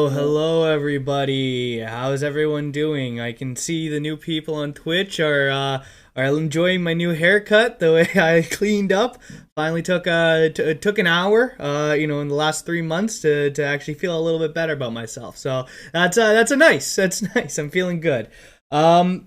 Oh, hello everybody. How's everyone doing? I can see the new people on Twitch are enjoying my new haircut, the way I cleaned up. Finally took an hour, in the last 3 months to actually feel a little bit better about myself. So that's nice. I'm feeling good. Welcome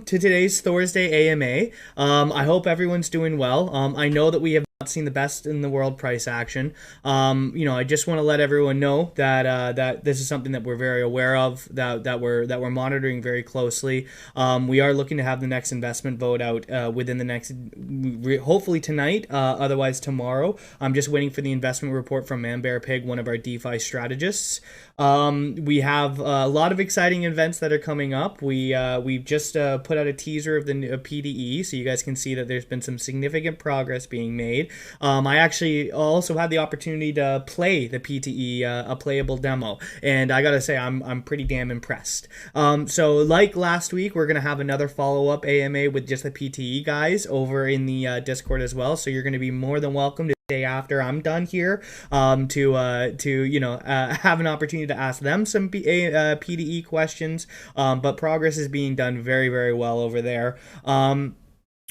to today's Thursday AMA. I hope everyone's doing well. I know that we have not seen the best in the world price action. I just want to let everyone know that this is something that we're very aware of, that we're monitoring very closely. We are looking to have the next investment vote out within the next, hopefully tonight, otherwise tomorrow. I'm just waiting for the investment report from Pig, one of our DeFi strategists. We have a lot of exciting events that are coming up. We've just put out a teaser of the PDE, so you guys can see that there's been some significant progress being made. I actually also had the opportunity to play the PTE, a playable demo, and I gotta say I'm pretty damn impressed. So like last week, we're gonna have another follow-up AMA with just the PTE guys over in the Discord as well. So you're gonna be more than welcome to day after I'm done here to have an opportunity to ask them some PDE questions, but progress is being done very, very well over there.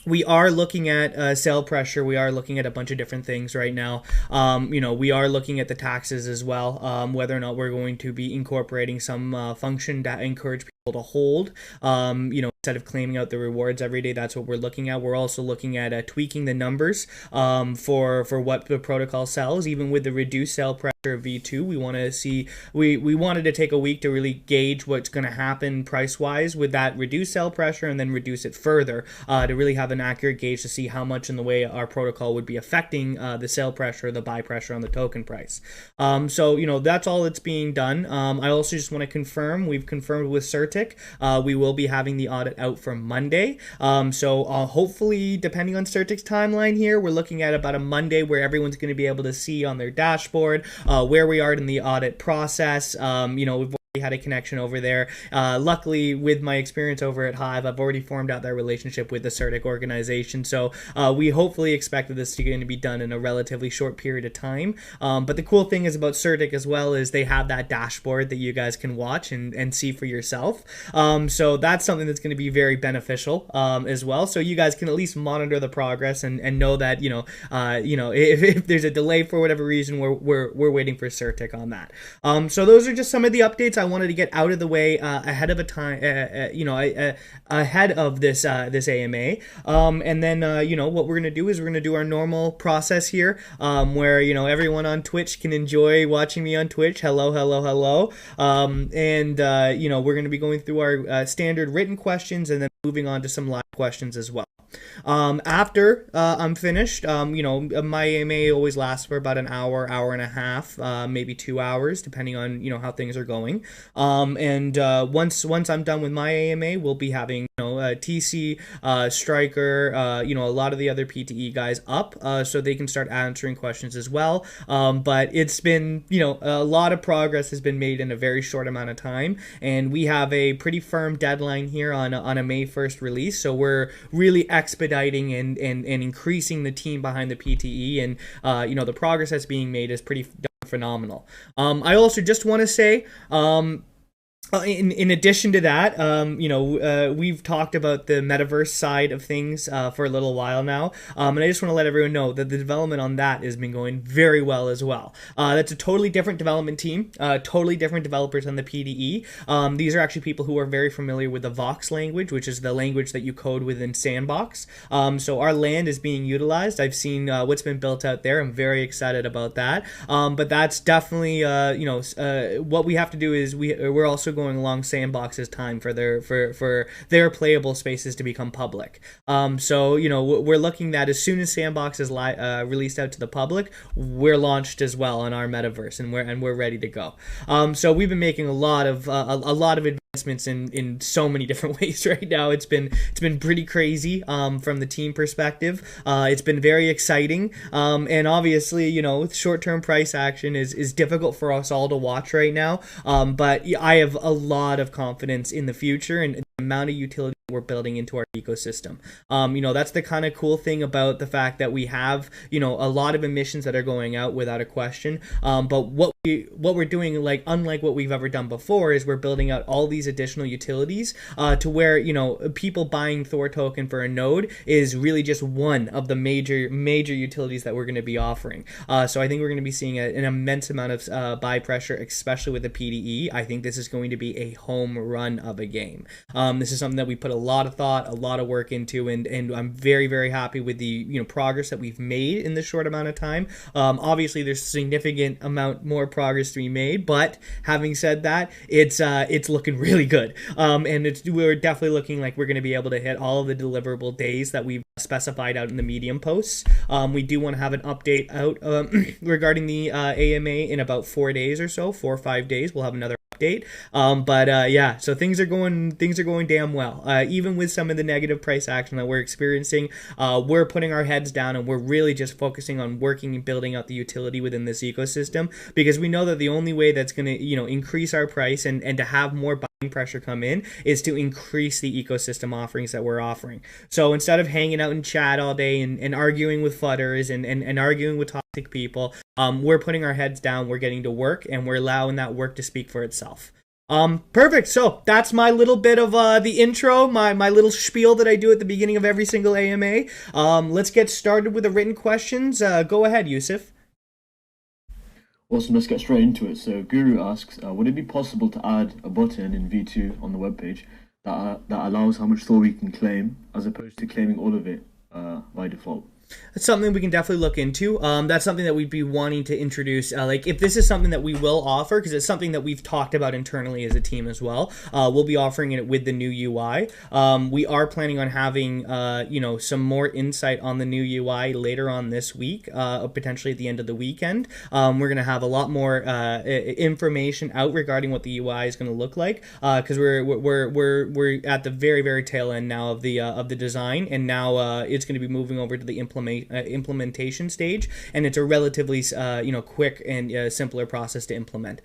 We are looking at sale pressure. We are looking at a bunch of different things right now. We are looking at the taxes as well, whether or not we're going to be incorporating some function to encourage people to hold, instead of claiming out the rewards every day. That's what we're looking at. We're also looking at tweaking the numbers for what the protocol sells. Even with the reduced sale pressure of V2, we want to see, we wanted to take a week to really gauge what's going to happen price-wise with that reduced sell pressure, and then reduce it further to really have an accurate gauge to see how much in the way our protocol would be affecting the sell pressure, the buy pressure on the token price. That's all that's being done. I also just want to confirm, we've confirmed with Certic, we will be having the audit out for Monday. Hopefully, depending on Certic's timeline here, we're looking at about a Monday where everyone's going to be able to see on their dashboard where we are in the audit process. We've had a connection over there. Luckily, with my experience over at Hive, I've already formed out that relationship with the Certic organization. So we hopefully expect that this is going to be done in a relatively short period of time. But the cool thing is about Certic as well is they have that dashboard that you guys can watch and see for yourself. So that's something that's going to be very beneficial as well. So you guys can at least monitor the progress and know that if there's a delay for whatever reason, we're waiting for Certic on that. So those are just some of the updates I wanted to get out of the way ahead of ahead of this AMA. And then what we're gonna do is we're gonna do our normal process here, where everyone on Twitch can enjoy watching me on Twitch. Hello. We're gonna be going through our standard written questions and then moving on to some live questions as well. After I'm finished, my AMA always lasts for about an hour and a half, maybe 2 hours, depending on how things are going. Once I'm done with my AMA, we'll be having TC, Striker, a lot of the other PTE guys up, so they can start answering questions as well. But it's been a lot of progress has been made in a very short amount of time, and we have a pretty firm deadline here on a May 1st release. So we're really expediting and increasing the team behind the PTE, and the progress that's being made is pretty phenomenal. I also just want to say, in addition to that, we've talked about the metaverse side of things for a little while now, and I just want to let everyone know that the development on that has been going very well as well. That's a totally different development team, totally different developers on the PDE. These are actually people who are very familiar with the Vox language, which is the language that you code within Sandbox. So our land is being utilized. I've seen what's been built out there. I'm very excited about that. But that's definitely, what we have to do is we're also going along Sandbox's time for their playable spaces to become public. So we're looking that as soon as Sandbox is released out to the public, we're launched as well on our metaverse, and we're ready to go. So we've been making a lot of advancements in so many different ways right now. It's been pretty crazy from the team perspective. It's been very exciting, and obviously short-term price action is difficult for us all to watch right now, but I have a lot of confidence in the future and the amount of utility we're building into our ecosystem. That's the kind of cool thing about the fact that we have, a lot of emissions that are going out without a question. But what we're doing, like unlike what we've ever done before, is we're building out all these additional utilities to where, people buying Thor token for a node is really just one of the major utilities that we're going to be offering. So I think we're going to be seeing an immense amount of buy pressure, especially with the PDE. I think this is going to be a home run of a game. This is something that we put a lot of thought, a lot of work into, and I'm very, very happy with the progress that we've made in this short amount of time. Obviously, there's significant amount more progress to be made, but having said that, it's looking really good. And we're definitely looking like we're going to be able to hit all of the deliverable days that we've specified out in the Medium posts. We do want to have an update out regarding the AMA in about 4 days or so, 4 or 5 days. We'll have another update. Yeah, so things are going damn well. Even with some of the negative price action that we're experiencing, we're putting our heads down and we're really just focusing on working and building out the utility within this ecosystem, because we know that the only way that's going to increase our price and to have more buying pressure come in is to increase the ecosystem offerings that we're offering. So instead of hanging out in chat all day and arguing with fudders and arguing with toxic people, we're putting our heads down, we're getting to work, and we're allowing that work to speak for itself. Perfect. So that's my little bit of the intro, my little spiel that I do at the beginning of every single AMA. Let's get started with the written questions. Go ahead, Yusuf. Awesome, let's get straight into it. So Guru asks, would it be possible to add a button in V2 on the webpage that allows how much Thor we can claim, as opposed to claiming all of it by default? That's something we can definitely look into. That's something that we'd be wanting to introduce. Like, if this is something that we will offer, because it's something that we've talked about internally as a team as well, we'll be offering it with the new UI. We are planning on having, some more insight on the new UI later on this week, potentially at the end of the weekend. We're going to have a lot more information out regarding what the UI is going to look like, because we're at the very, very tail end now of the design, and now it's going to be moving over to the implementation stage, and it's a relatively quick and simpler process to implement.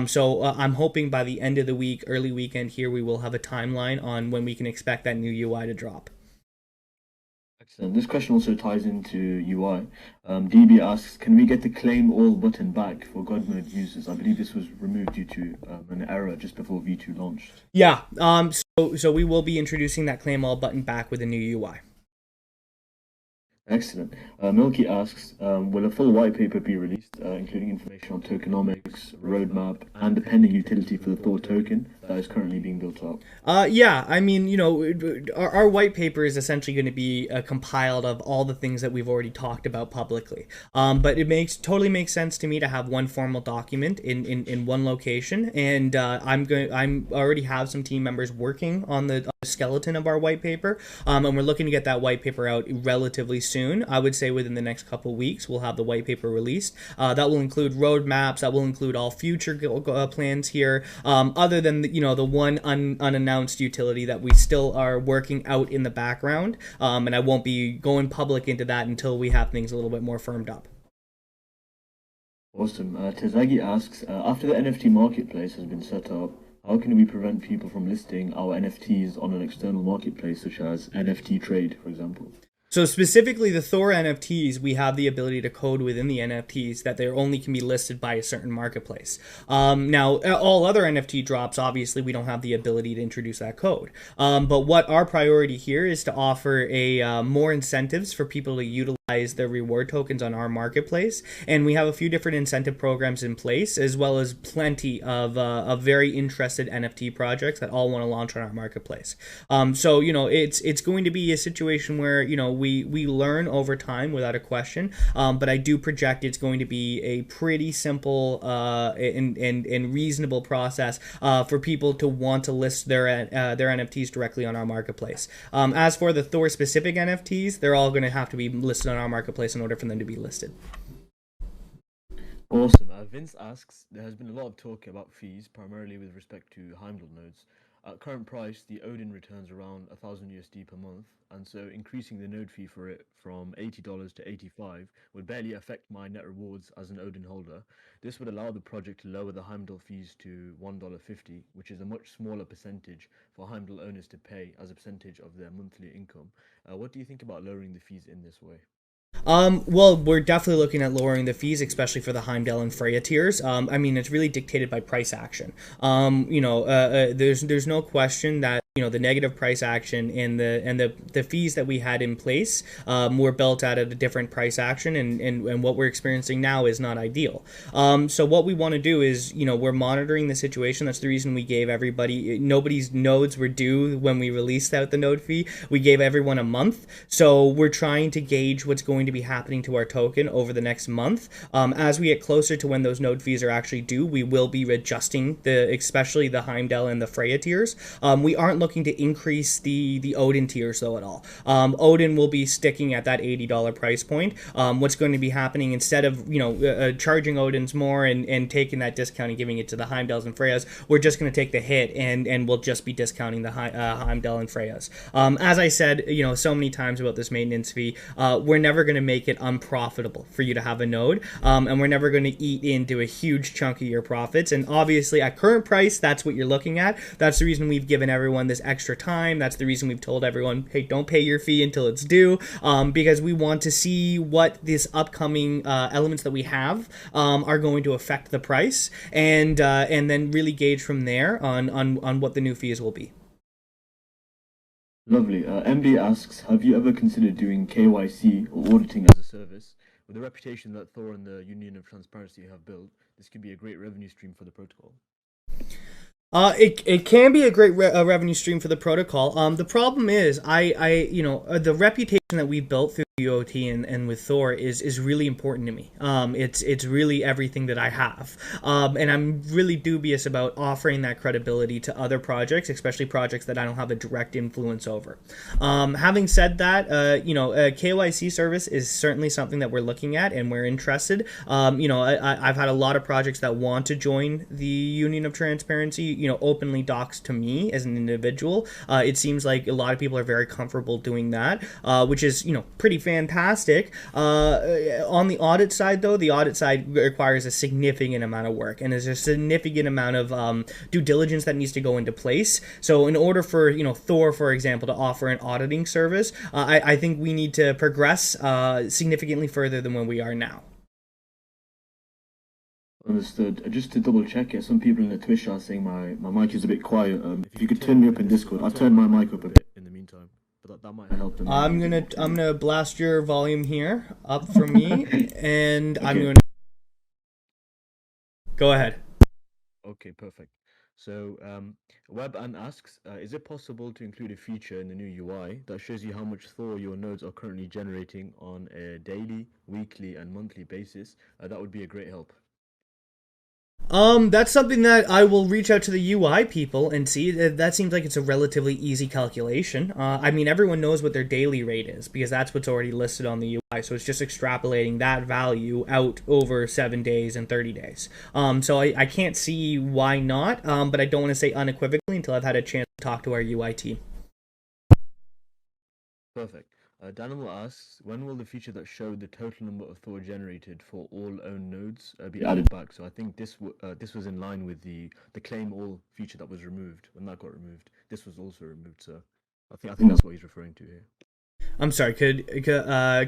So I'm hoping by the end of the week, early weekend here, we will have a timeline on when we can expect that new UI to drop. Excellent. This question also ties into UI. DB asks, can we get the claim all button back for God mode users? I believe this was removed due to an error just before V2 launched. Yeah. So we will be introducing that claim all button back with a new UI. Excellent. Milky asks, will a full white paper be released, including information on tokenomics, roadmap, and the pending utility for the Thor token that is currently being built up? Yeah, I mean, our white paper is essentially going to be compiled of all the things that we've already talked about publicly. But it totally makes sense to me to have one formal document in one location, and I'm already have some team members working on the skeleton of our white paper, and we're looking to get that white paper out relatively soon. I would say within the next couple weeks we'll have the white paper released. That will include roadmaps, that will include all future plans here, other than the one unannounced utility that we still are working out in the background, and I won't be going public into that until we have things a little bit more firmed up. Awesome. Tezagi asks, after the NFT marketplace has been set up, how can we prevent people from listing our NFTs on an external marketplace, such as NFT Trade, for example? So specifically the Thor NFTs, we have the ability to code within the NFTs that they only can be listed by a certain marketplace. Now, all other NFT drops, obviously, we don't have the ability to introduce that code. But what our priority here is to offer more incentives for people to utilize their reward tokens on our marketplace, and we have a few different incentive programs in place, as well as plenty of very interested NFT projects that all want to launch on our marketplace. So it's going to be a situation where we learn over time without a question, but I do project it's going to be a pretty simple and reasonable process for people to want to list their NFTs directly on our marketplace. As for the Thor specific NFTs, they're all going to have to be listed on our marketplace in order for them to be listed. Awesome. Vince asks, there has been a lot of talk about fees, primarily with respect to Heimdall nodes. At current price, the Odin returns around 1000 USD per month, and so increasing the node fee for it from $80 to 85 would barely affect my net rewards as an Odin holder. This would allow the project to lower the Heimdall fees to $1.50, which is a much smaller percentage for Heimdall owners to pay as a percentage of their monthly income. What do you think about lowering the fees in this way? Well, we're definitely looking at lowering the fees, especially for the Heimdall and Freya tiers. I mean, it's really dictated by price action. There's no question that the negative price action and the fees that we had in place were built out at a different price action, and what we're experiencing now is not ideal. So what we want to do is we're monitoring the situation. That's the reason we gave everybody, nobody's nodes were due when we released out the node fee. We gave everyone a month, so we're trying to gauge what's going to be happening to our token over the next month. As we get closer to when those node fees are actually due, we will be adjusting especially the Heimdall and the Freya tiers. We aren't looking to increase the Odin tiers though at all. Odin will be sticking at that $80 price point. What's going to be happening, instead of charging Odins more and taking that discount and giving it to the Heimdalls and Freyas, we're just going to take the hit and we'll just be discounting the Heimdall and Freyas. As I said so many times about this maintenance fee, we're never going to make it unprofitable for you to have a node, and we're never going to eat into a huge chunk of your profits. And obviously at current price, that's what you're looking at. That's the reason we've given everyone this extra time. That's the reason we've told everyone, hey, don't pay your fee until it's due, because we want to see what these upcoming elements that we have are going to affect the price, and then really gauge from there on what the new fees will be. Lovely. MD asks, have you ever considered doing KYC or auditing as a service? With the reputation that Thor and the Union of Transparency have built, this could be a great revenue stream for the protocol. It can be a great revenue stream for the protocol. The problem is, the reputation that we built through UOT and with Thor is really important to me. It's really everything that I have, and I'm really dubious about offering that credibility to other projects, especially projects that I don't have a direct influence over. Having said that, a KYC service is certainly something that we're looking at and we're interested. I've had a lot of projects that want to join the Union of Transparency, openly docs to me as an individual. It seems like a lot of people are very comfortable doing that, which is, pretty fantastic. On the audit side, though, the audit side requires a significant amount of work, and there's a significant amount of due diligence that needs to go into place. So in order for, Thor, for example, to offer an auditing service, I think we need to progress significantly further than where we are now. Understood. Just to double check it, some people in the Twitch are saying my mic is a bit quiet. If you could turn me up in Discord, I'll turn my mic up a bit in the meantime. But that might help them. I'm gonna blast your volume here up for me, and okay. I'm gonna go ahead. Okay, perfect. So WebAn asks, is it possible to include a feature in the new UI that shows you how much Thor your nodes are currently generating on a daily, weekly, and monthly basis? That would be a great help. That's something that I will reach out to the UI people and see. That seems like it's a relatively easy calculation. I mean, everyone knows what their daily rate is because that's what's already listed on the UI. So it's just extrapolating that value out over 7 days and 30 days. So I can't see why not, but I don't want to say unequivocally until I've had a chance to talk to our UI team. Perfect. Daniel asks, when will the feature that showed the total number of Thor generated for all owned nodes be added back? So I think this was in line with the claim all feature that was removed. When that got removed, this was also removed. So I think that's what he's referring to here. I'm sorry. Could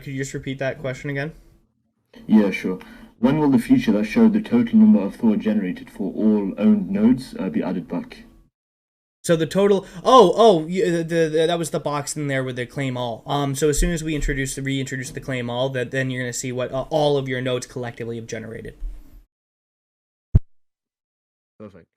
you just repeat that question again? Yeah, sure. When will the feature that showed the total number of Thor generated for all owned nodes be added back? So the total, that was the box in there with the claim all. So as soon as we reintroduce the claim all, then you're going to see what all of your nodes collectively have generated. Perfect.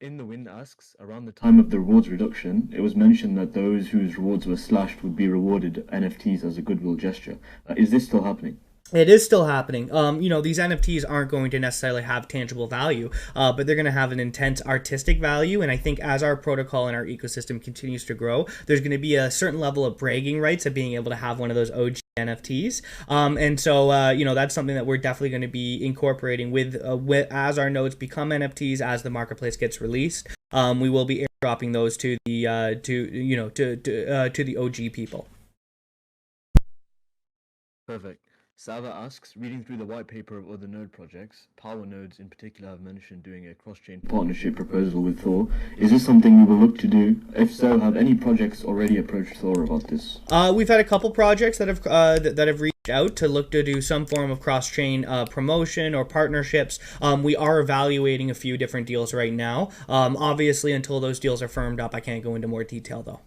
In the Wind asks, around the time of the rewards reduction, it was mentioned that those whose rewards were slashed would be rewarded NFTs as a goodwill gesture. Is this still happening? It is still happening. These NFTs aren't going to necessarily have tangible value, but they're going to have an intense artistic value. And I think as our protocol and our ecosystem continues to grow, there's going to be a certain level of bragging rights of being able to have one of those OG NFTs. And so, that's something that we're definitely going to be incorporating with as our nodes become NFTs, as the marketplace gets released. We will be airdropping those to the to the OG people. Perfect. Sava asks, reading through the white paper of other node projects, Power Nodes in particular have mentioned doing a cross-chain partnership proposal with Thor. Is this something we will look to do? If so, have any projects already approached Thor about this? We've had a couple projects that have reached out to look to do some form of cross-chain promotion or partnerships. We are evaluating a few different deals right now. Obviously, until those deals are firmed up, I can't go into more detail though.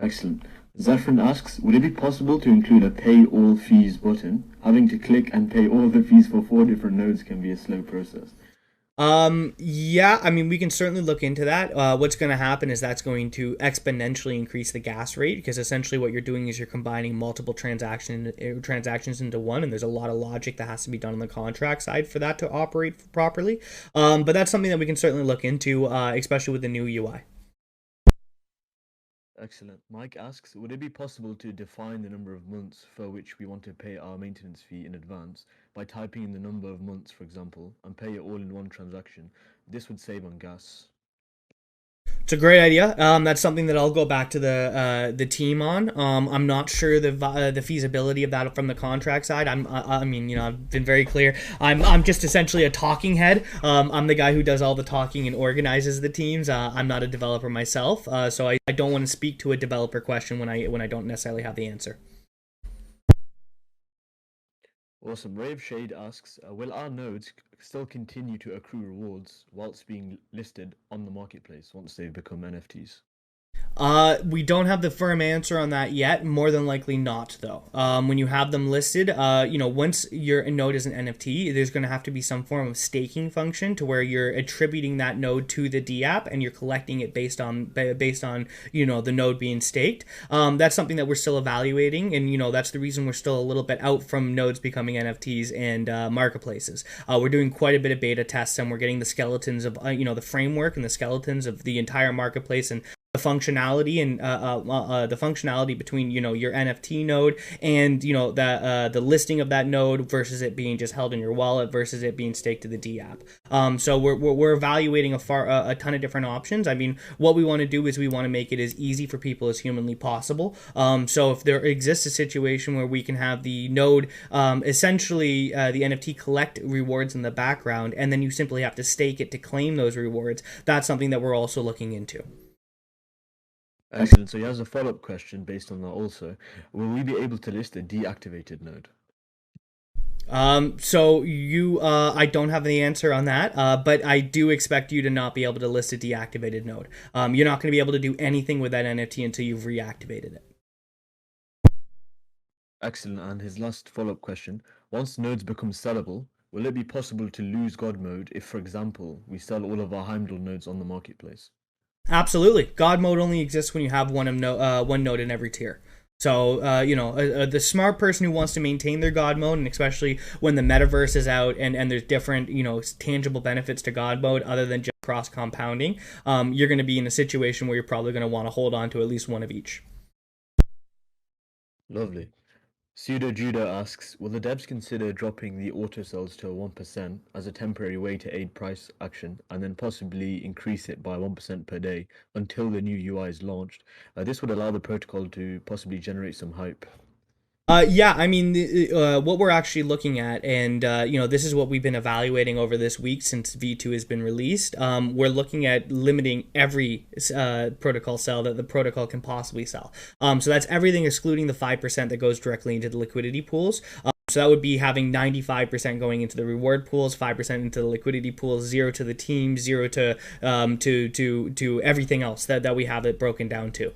Excellent. Zephyrin asks, would it be possible to include a pay all fees button? Having to click and pay all the fees for 4 different nodes can be a slow process. Yeah, I mean, we can certainly look into that. What's going to happen is that's going to exponentially increase the gas rate, because essentially what you're doing is you're combining multiple transactions into one, and there's a lot of logic that has to be done on the contract side for that to operate properly. But that's something that we can certainly look into, especially with the new UI. Excellent. Mike asks, would it be possible to define the number of months for which we want to pay our maintenance fee in advance by typing in the number of months, for example, and pay it all in one transaction? This would save on gas. It's a great idea. That's something that I'll go back to the team on. I'm not sure the feasibility of that from the contract side. I mean, I've been very clear. I'm just essentially a talking head. I'm the guy who does all the talking and organizes the teams. I'm not a developer myself, so I don't want to speak to a developer question when I don't necessarily have the answer. Awesome. Ray of Shade asks, will our nodes still continue to accrue rewards whilst being listed on the marketplace once they've become NFTs? We don't have the firm answer on that yet. More than likely not, though. When you have them listed, once your node is an NFT, there's going to have to be some form of staking function to where you're attributing that node to the DApp and you're collecting it based on the node being staked. That's something that we're still evaluating, and that's the reason we're still a little bit out from nodes becoming NFTs and marketplaces. We're doing quite a bit of beta tests, and we're getting the skeletons of the framework and the skeletons of the entire marketplace and the functionality and the functionality between your NFT node and the listing of that node versus it being just held in your wallet versus it being staked to the DApp. So we're evaluating a ton of different options. I mean, what we want to do is we want to make it as easy for people as humanly possible. So if there exists a situation where we can have the node essentially the NFT collect rewards in the background, and then you simply have to stake it to claim those rewards, that's something that we're also looking into. Excellent. So he has a follow-up question based on that also. Will we be able to list a deactivated node? I don't have the answer on that, but I do expect you to not be able to list a deactivated node. You're not going to be able to do anything with that NFT until you've reactivated it. Excellent. And his last follow-up question, once nodes become sellable, will it be possible to lose God mode if, for example, we sell all of our Heimdall nodes on the marketplace? Absolutely. God mode only exists when you have one node in every tier. So, the smart person who wants to maintain their God mode, and especially when the metaverse is out and there's different, tangible benefits to God mode other than just cross compounding, you're going to be in a situation where you're probably going to want to hold on to at least one of each. Lovely. Pseudo Judah asks, will the devs consider dropping the auto sells to 1% as a temporary way to aid price action and then possibly increase it by 1% per day until the new UI is launched? This would allow the protocol to possibly generate some hype. Yeah, I mean, what we're actually looking at, and this is what we've been evaluating over this week since V2 has been released. We're looking at limiting every protocol sell that the protocol can possibly sell. So that's everything excluding the 5% that goes directly into the liquidity pools. So that would be having 95% going into the reward pools, 5% into the liquidity pools, 0 to the team, 0 to everything else that we have it broken down to.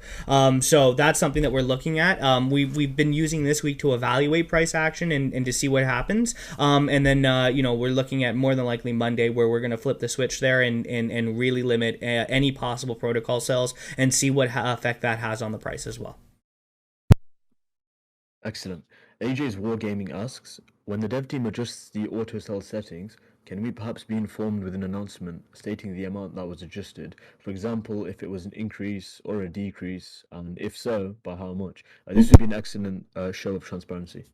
So that's something that we're looking at. We've been using this week to evaluate price action and to see what happens. And then we're looking at more than likely Monday where we're going to flip the switch there and really limit any possible protocol sells and see what effect that has on the price as well. Excellent. AJ's Wargaming asks, when the dev team adjusts the auto sell settings, can we perhaps be informed with an announcement stating the amount that was adjusted? For example, if it was an increase or a decrease, and if so, by how much? This would be an excellent show of transparency.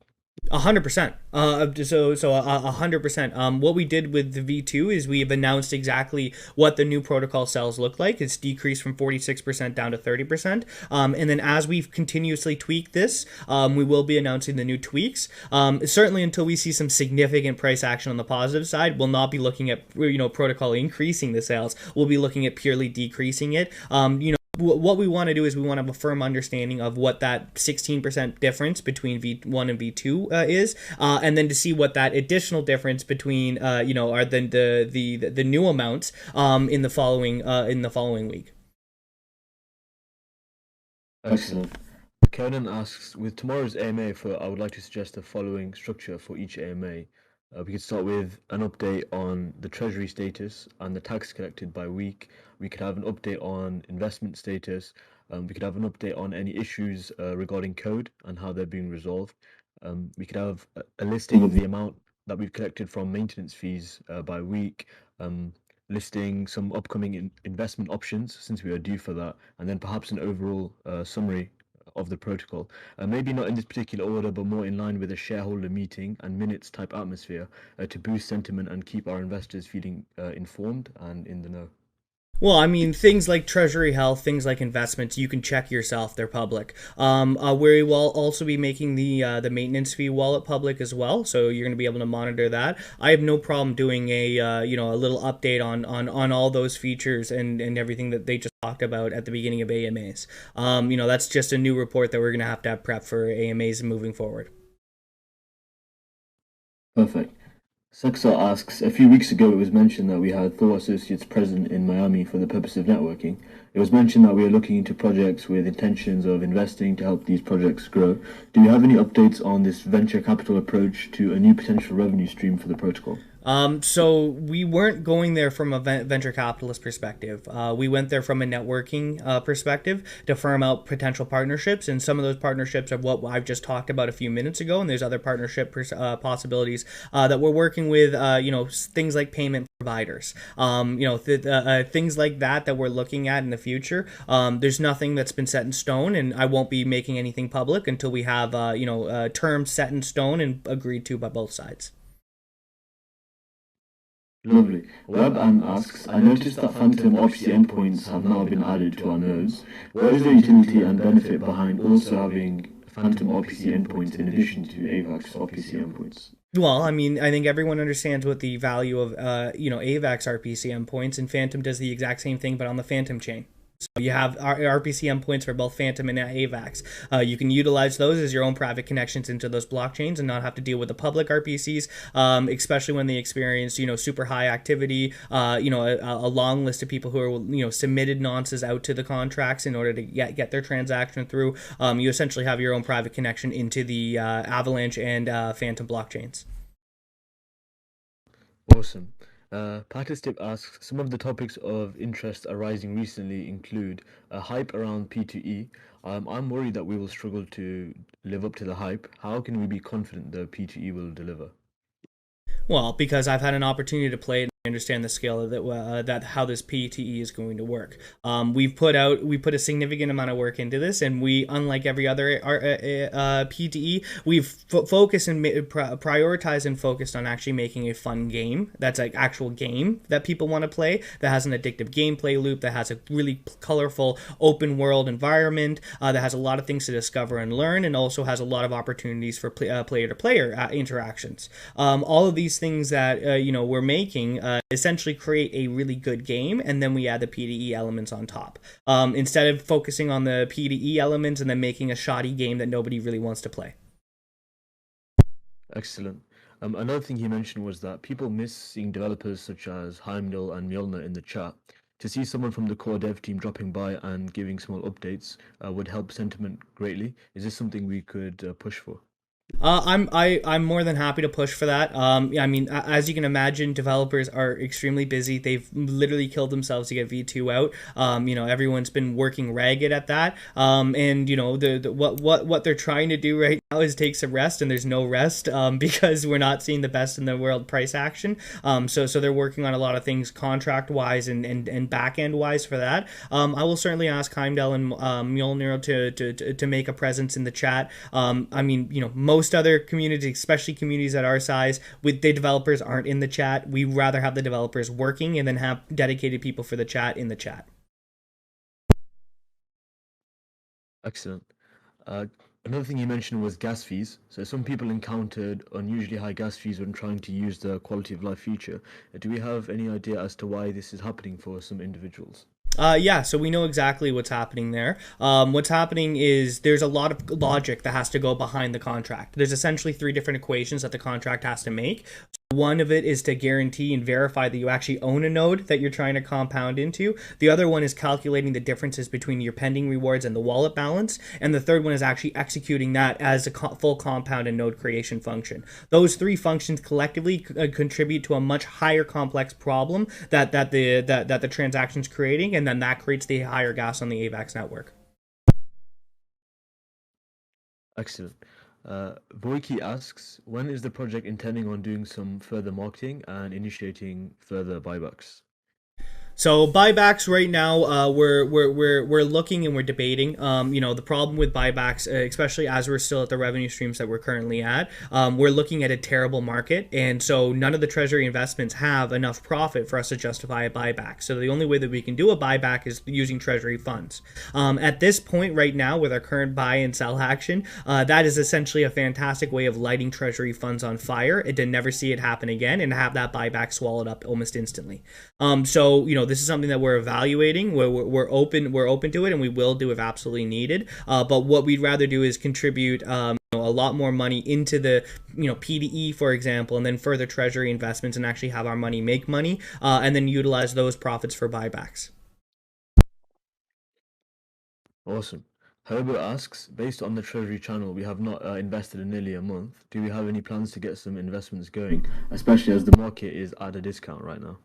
100%. 100%. What we did with the V2 is we have announced exactly what the new protocol cells look like. It's decreased from 46% down to 30%. And then as we've continuously tweaked this, we will be announcing the new tweaks. Certainly until we see some significant price action on the positive side, we'll not be looking at protocol increasing the sales. We'll be looking at purely decreasing it. What we want to do is we want to have a firm understanding of what that 16% difference between V1 and V2 is, and then to see what that additional difference between are the new amounts in the following week. Excellent. Conan asks, with tomorrow's AMA, I would like to suggest the following structure for each AMA. We could start with an update on the treasury status and the tax collected by week. We could have an update on investment status. We could have an update on any issues regarding code and how they're being resolved. We could have a listing of the amount that we've collected from maintenance fees by week, listing some upcoming investment options since we are due for that, and then perhaps an overall summary of the protocol. Maybe not in this particular order, but more in line with a shareholder meeting and minutes type atmosphere to boost sentiment and keep our investors feeling informed and in the know. Well, I mean, things like treasury health, things like investments, you can check yourself. They're public. We will also be making the maintenance fee wallet public as well, so you're going to be able to monitor that. I have no problem doing a little update on all those features and everything that they just talked about at the beginning of AMAs. That's just a new report that we're going to have prep for AMAs moving forward. Perfect. Sexa asks, a few weeks ago it was mentioned that we had Thor associates present in Miami for the purpose of networking. It was mentioned that we are looking into projects with intentions of investing to help these projects grow. Do you have any updates on this venture capital approach to a new potential revenue stream for the protocol? So we weren't going there from a venture capitalist perspective. We went there from a networking perspective to firm out potential partnerships, and some of those partnerships are what I've just talked about a few minutes ago. And there's other partnership possibilities that we're working with. Things like payment providers. Things like that we're looking at in the future. There's nothing that's been set in stone, and I won't be making anything public until we have terms set in stone and agreed to by both sides. Lovely. WebAn asks, I noticed that Phantom RPC endpoints have now been added to our nodes. What is the utility and benefit behind also having Phantom RPC endpoints in addition to AVAX RPC endpoints? Well, I mean, I think everyone understands what the value of, AVAX RPC endpoints, and Phantom does the exact same thing, but on the Phantom chain. So you have RPC endpoints for both Phantom and AVAX. You can utilize those as your own private connections into those blockchains and not have to deal with the public RPCs, especially when they experience, super high activity, a long list of people who are, submitted nonces out to the contracts in order to get their transaction through. You essentially have your own private connection into the Avalanche and Phantom blockchains. Awesome. Patistip asks, some of the topics of interest arising recently include a hype around P2E. I'm worried that we will struggle to live up to the hype. How can we be confident the P2E will deliver? Well, because I've had an opportunity to play it, I understand the scale of that how this PTE is going to work. We put a significant amount of work into this, and we, unlike every other PTE, we've focused and prioritized and focused on actually making a fun game that's like actual game that people want to play, that has an addictive gameplay loop, that has a really colorful open world environment, that has a lot of things to discover and learn, and also has a lot of opportunities for player-to-player interactions. All of these things that we're making essentially create a really good game, and then we add the PDE elements on top. Instead of focusing on the PDE elements and then making a shoddy game that nobody really wants to play. Excellent. Another thing he mentioned was that people miss seeing developers such as Heimdall and Mjolnir in the chat. To see someone from the core dev team dropping by and giving small updates would help sentiment greatly. Is this something we could push for? I'm more than happy to push for that. I mean, as you can imagine, developers are extremely busy. They've literally killed themselves to get V2 out. Everyone's been working ragged at that. And what they're trying to do right is take some rest, and there's no rest because we're not seeing the best in the world price action. So they're working on a lot of things contract wise and back end wise for that. I will certainly ask Heimdall and Mjolnir to make a presence in the chat. I mean, most other communities, especially communities at our size, with the developers aren't in the chat. We rather have the developers working and then have dedicated people for the chat in the chat. Excellent. Another thing you mentioned was gas fees. So some people encountered unusually high gas fees when trying to use the quality of life feature. Do we have any idea as to why this is happening for some individuals? Yeah, so we know exactly what's happening there. What's happening is there's a lot of logic that has to go behind the contract. There's essentially three different equations that the contract has to make. One of it is to guarantee and verify that you actually own a node that you're trying to compound into. The other one is calculating the differences between your pending rewards and the wallet balance. And the third one is actually executing that as a full compound and node creation function. Those three functions collectively contribute to a much higher complex problem that the transaction's creating, and then that creates the higher gas on the AVAX network. Excellent. Boyki asks, when is the project intending on doing some further marketing and initiating further buybacks? So buybacks right now, we're looking and we're debating. The problem with buybacks, especially as we're still at the revenue streams that we're currently at, we're looking at a terrible market, and so none of the treasury investments have enough profit for us to justify a buyback. So the only way that we can do a buyback is using treasury funds. At this point, right now, with our current buy and sell action, that is essentially a fantastic way of lighting treasury funds on fire and to never see it happen again and have that buyback swallowed up almost instantly. This is something that we're evaluating. We're open to it, and we will do if absolutely needed. But what we'd rather do is contribute a lot more money into the PDE, for example, and then further treasury investments, and actually have our money make money, and then utilize those profits for buybacks. Awesome. Herbert asks, based on the treasury channel, we have not invested in nearly a month. Do we have any plans to get some investments going, especially as the market is at a discount right now?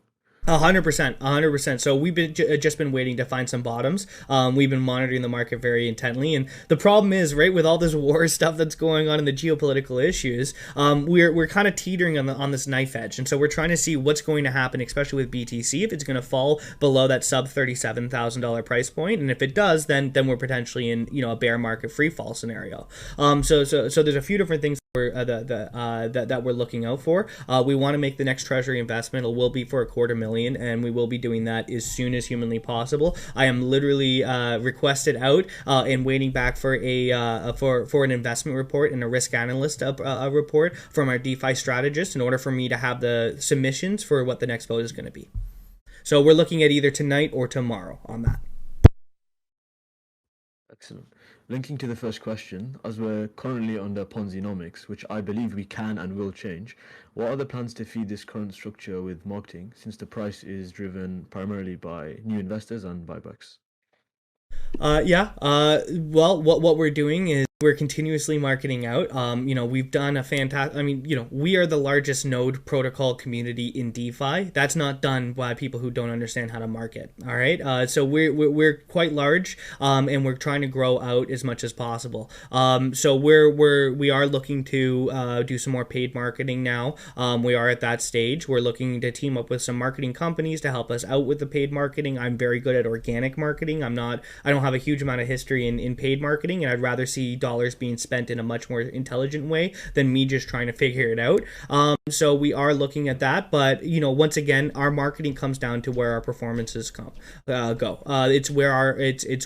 100%. So we've just been waiting to find some bottoms. We've been monitoring the market very intently, and the problem is, right, with all this war stuff that's going on and the geopolitical issues, we're kind of teetering on this knife edge, and so we're trying to see what's going to happen, especially with BTC, if it's going to fall below that sub $37,000 price point, and if it does, then we're potentially in a bear market free fall scenario. So there's a few different things that we're looking out for. We want to make the next treasury investment. It will be for $250,000. And we will be doing that as soon as humanly possible. I am literally requested out and waiting back for for an investment report and a risk analyst report from our DeFi strategist in order for me to have the submissions for what the next vote is going to be. So we're looking at either tonight or tomorrow on that. Excellent. Linking to the first question, as we're currently under Ponzi-nomics, which I believe we can and will change, what are the plans to feed this current structure with marketing, since the price is driven primarily by new investors and buybacks? Well, what we're doing is we're continuously marketing out. We've done a fantastic, we are the largest node protocol community in DeFi. That's not done by people who don't understand how to market. All right. So we're quite large, and we're trying to grow out as much as possible. So we are looking to do some more paid marketing now. We are at that stage. We're looking to team up with some marketing companies to help us out with the paid marketing. I'm very good at organic marketing. I don't have a huge amount of history in paid marketing, and I'd rather see dollars being spent in a much more intelligent way than me just trying to figure it out. So we are looking at that, but once again, our marketing comes down to where our performances go. It's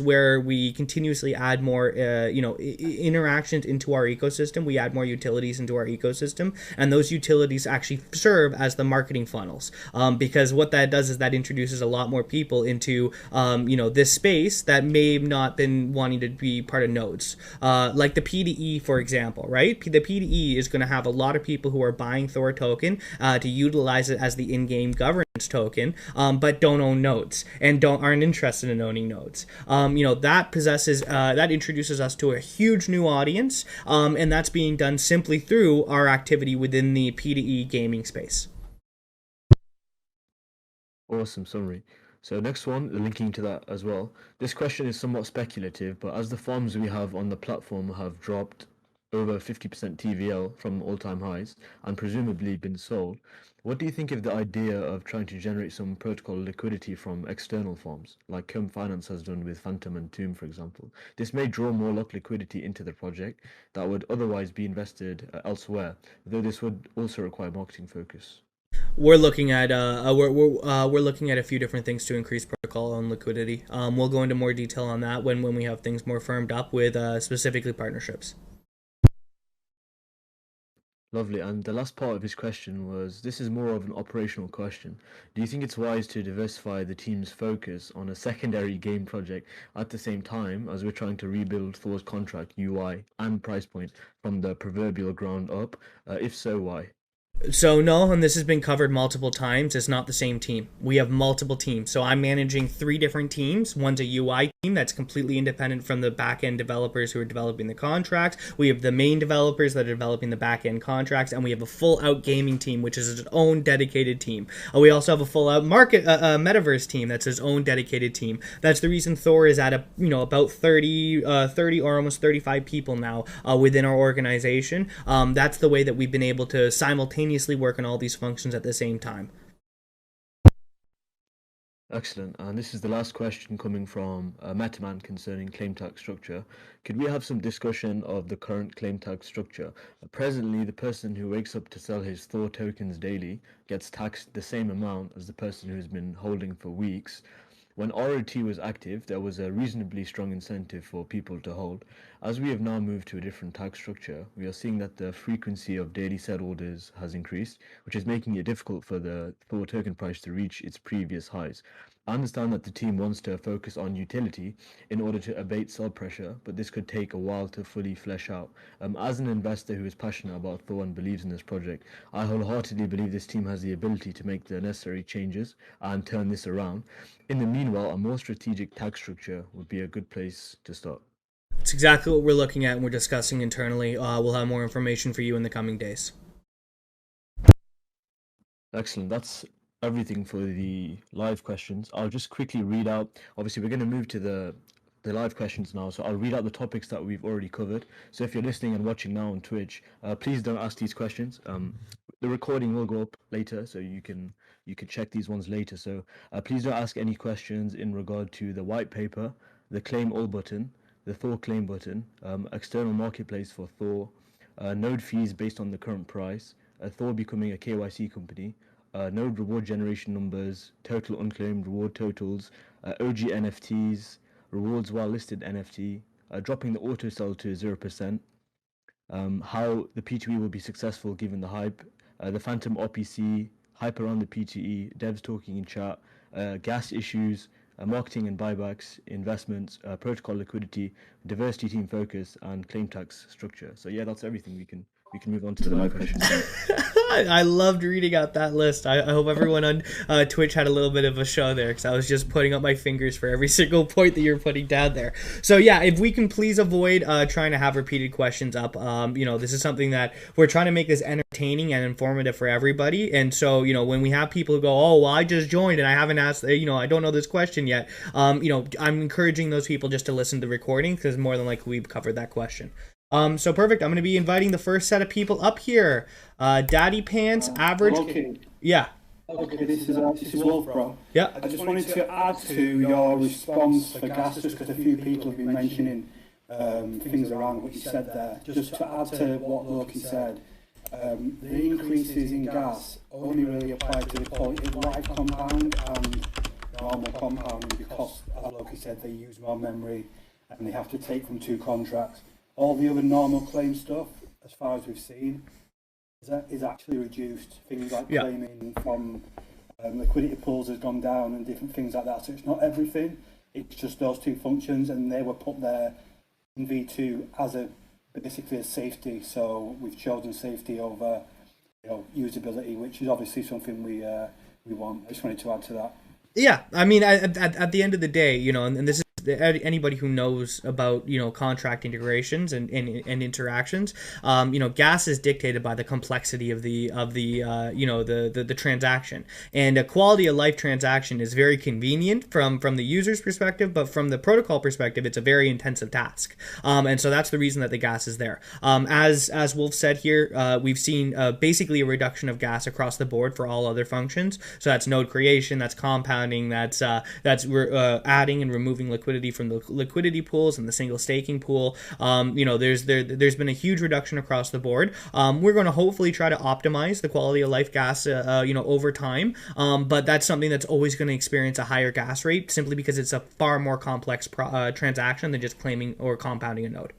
where we continuously add more interactions into our ecosystem. We add more utilities into our ecosystem, and those utilities actually serve as the marketing funnels, because what that does is that introduces a lot more people into this space that may have not been wanting to be part of nodes, like the PDE, for example, right? The PDE is going to have a lot of people who are buying Thor token to utilize it as the in-game governance token, but don't own nodes and aren't interested in owning nodes. That introduces us to a huge new audience, and that's being done simply through our activity within the PDE gaming space. Awesome summary. So next one, linking to that as well. This question is somewhat speculative, but as the farms we have on the platform have dropped over 50% TVL from all-time highs and presumably been sold. What do you think of the idea of trying to generate some protocol liquidity from external forms, like Thor Finance has done with Phantom and Tomb, for example? This may draw more lock liquidity into the project that would otherwise be invested elsewhere, though this would also require marketing focus. We're looking at we're looking at a few different things to increase protocol and liquidity. We'll go into more detail on that when we have things more firmed up with specifically partnerships. Lovely. And the last part of his question was, this is more of an operational question. Do you think it's wise to diversify the team's focus on a secondary game project at the same time as we're trying to rebuild Thor's contract, UI, and price point from the proverbial ground up? If so, why? So no, and this has been covered multiple times. It's not the same team. We have multiple teams. So I'm managing 3 different teams. One's a UI team that's completely independent from the back-end developers who are developing the contracts. We have the main developers that are developing the back-end contracts, and we have a full-out gaming team, which is its own dedicated team. We also have a full-out market metaverse team that's its own dedicated team. That's the reason Thor is at about 30 or almost 35 people now within our organization. That's the way that we've been able to simultaneously work on all these functions at the same time. Excellent. And this is the last question coming from Metaman concerning claim tax structure. Could we have some discussion of the current claim tax structure? Presently, the person who wakes up to sell his Thor tokens daily gets taxed the same amount as the person who's been holding for weeks. When ROT was active, there was a reasonably strong incentive for people to hold. As we have now moved to a different tax structure, we are seeing that the frequency of daily sell orders has increased, which is making it difficult for the Thor token price to reach its previous highs. I understand that the team wants to focus on utility in order to abate sell pressure, but this could take a while to fully flesh out. As an investor who is passionate about Thor and believes in this project, I wholeheartedly believe this team has the ability to make the necessary changes and turn this around. In the meanwhile, a more strategic tax structure would be a good place to start. It's exactly what we're looking at and we're discussing internally. We'll have more information for you in the coming days. Excellent. That's everything for the live questions. I'll just quickly read out. Obviously, we're going to move to the live questions now, so I'll read out the topics that we've already covered. So if you're listening and watching now on Twitch, please don't ask these questions. The recording will go up later, so you can check these ones later. So please don't ask any questions in regard to the white paper, the claim all button, the Thor claim button, external marketplace for Thor, node fees based on the current price, Thor becoming a KYC company, node reward generation numbers, total unclaimed reward totals, OG NFTs, rewards while listed NFT, dropping the auto sell to 0%, how the P2E will be successful given the hype, the Phantom RPC, hype around the P2E, devs talking in chat, gas issues, marketing and buybacks, investments, protocol liquidity, diversity team focus, and claim tax structure. So yeah, that's everything. We can move on to the live questions. I loved reading out that list. I hope everyone on Twitch had a little bit of a show there because I was just putting up my fingers for every single point that you're putting down there. So yeah, if we can please avoid trying to have repeated questions up. This is something that we're trying to make this entertaining and informative for everybody. And so, when we have people who go, oh, well, I just joined and I haven't asked, I don't know this question yet. I'm encouraging those people just to listen to the recording because more than likely we've covered that question. So perfect. I'm going to be inviting the first set of people up here. Daddy Pants, average. Okay. Yeah. Okay, this is Wolf, bro. Yeah. I just wanted to add to your response for gas, just because a few people have been mentioning things around what you said there. Just to add to what Loki said, the increases in gas only really apply to the quality of life compound and normal compounding because, as Loki said, they use more memory and they have to take from 2 contracts. All the other normal claim stuff, as far as we've seen, is actually reduced. Things like claiming from liquidity pools has gone down and different things like that. So it's not everything. It's just those 2 functions, and they were put there in V2 as basically a safety. So we've chosen safety over usability, which is obviously something we want. I just wanted to add to that. Yeah, I mean, at the end of the day, and this anybody who knows about, contract integrations and interactions, gas is dictated by the complexity of the transaction, and a quality of life transaction is very convenient from the user's perspective, but from the protocol perspective, it's a very intensive task. And so that's the reason that the gas is there. As Wolf said here, we've seen basically a reduction of gas across the board for all other functions. So that's node creation, that's compounding, that's adding and removing liquidity from the liquidity pools and the single staking pool. There's been a huge reduction across the board. We're going to hopefully try to optimize the quality of life gas, over time. But that's something that's always going to experience a higher gas rate simply because it's a far more complex transaction than just claiming or compounding a node.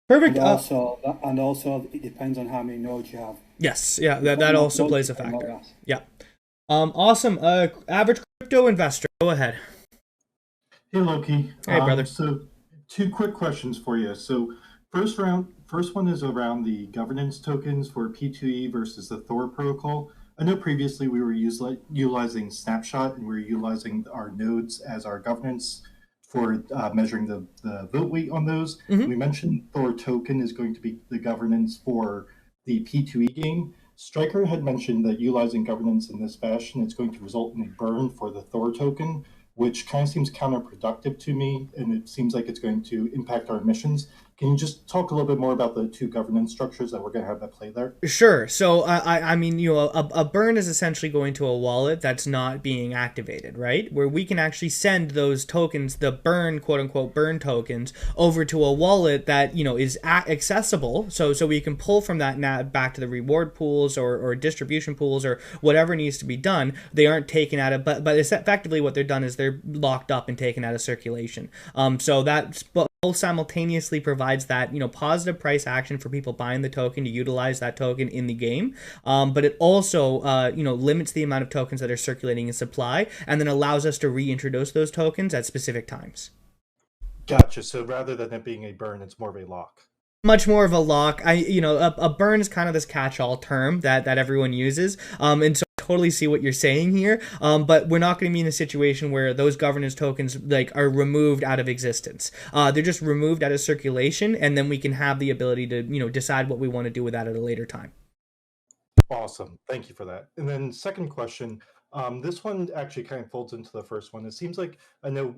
Perfect. And also, it depends on how many nodes you have. Yes, yeah, that also plays a factor. Yeah. Awesome. Average crypto investor, go ahead. Hey, Loki. Hey, brother. So, two quick questions for you. So, first one is around the governance tokens for P2E versus the Thor protocol. I know previously we were utilizing Snapshot, and we were utilizing our nodes as our governance for measuring the vote weight on those. Mm-hmm. We mentioned Thor token is going to be the governance for the P2E game. Stryker had mentioned that utilizing governance in this fashion is going to result in a burn for the Thor token, which kind of seems counterproductive to me, and it seems like it's going to impact our emissions. Can you just talk a little bit more about the two governance structures that we're going to have at play there? Sure. So, I mean, a burn is essentially going to a wallet that's not being activated, right? Where we can actually send those tokens, the burn, quote unquote, burn tokens, over to a wallet that, is accessible. So we can pull from that back to the reward pools or distribution pools or whatever needs to be done. They aren't taken out of, but it's effectively what they're done is they're locked up and taken out of circulation. So that's simultaneously provides that positive price action for people buying the token to utilize that token in the game, but it also limits the amount of tokens that are circulating in supply, and then allows us to reintroduce those tokens at specific times. Gotcha. So rather than it being a burn, it's more of a lock. Much more of a lock. A burn is kind of this catch-all term that everyone uses, and so I totally see what you're saying here, but we're not going to be in a situation where those governance tokens are removed out of existence. They're just removed out of circulation, and then we can have the ability to decide what we want to do with that at a later time. Awesome. Thank you for that. And then second question, this one actually kind of folds into the first one. It seems like, I know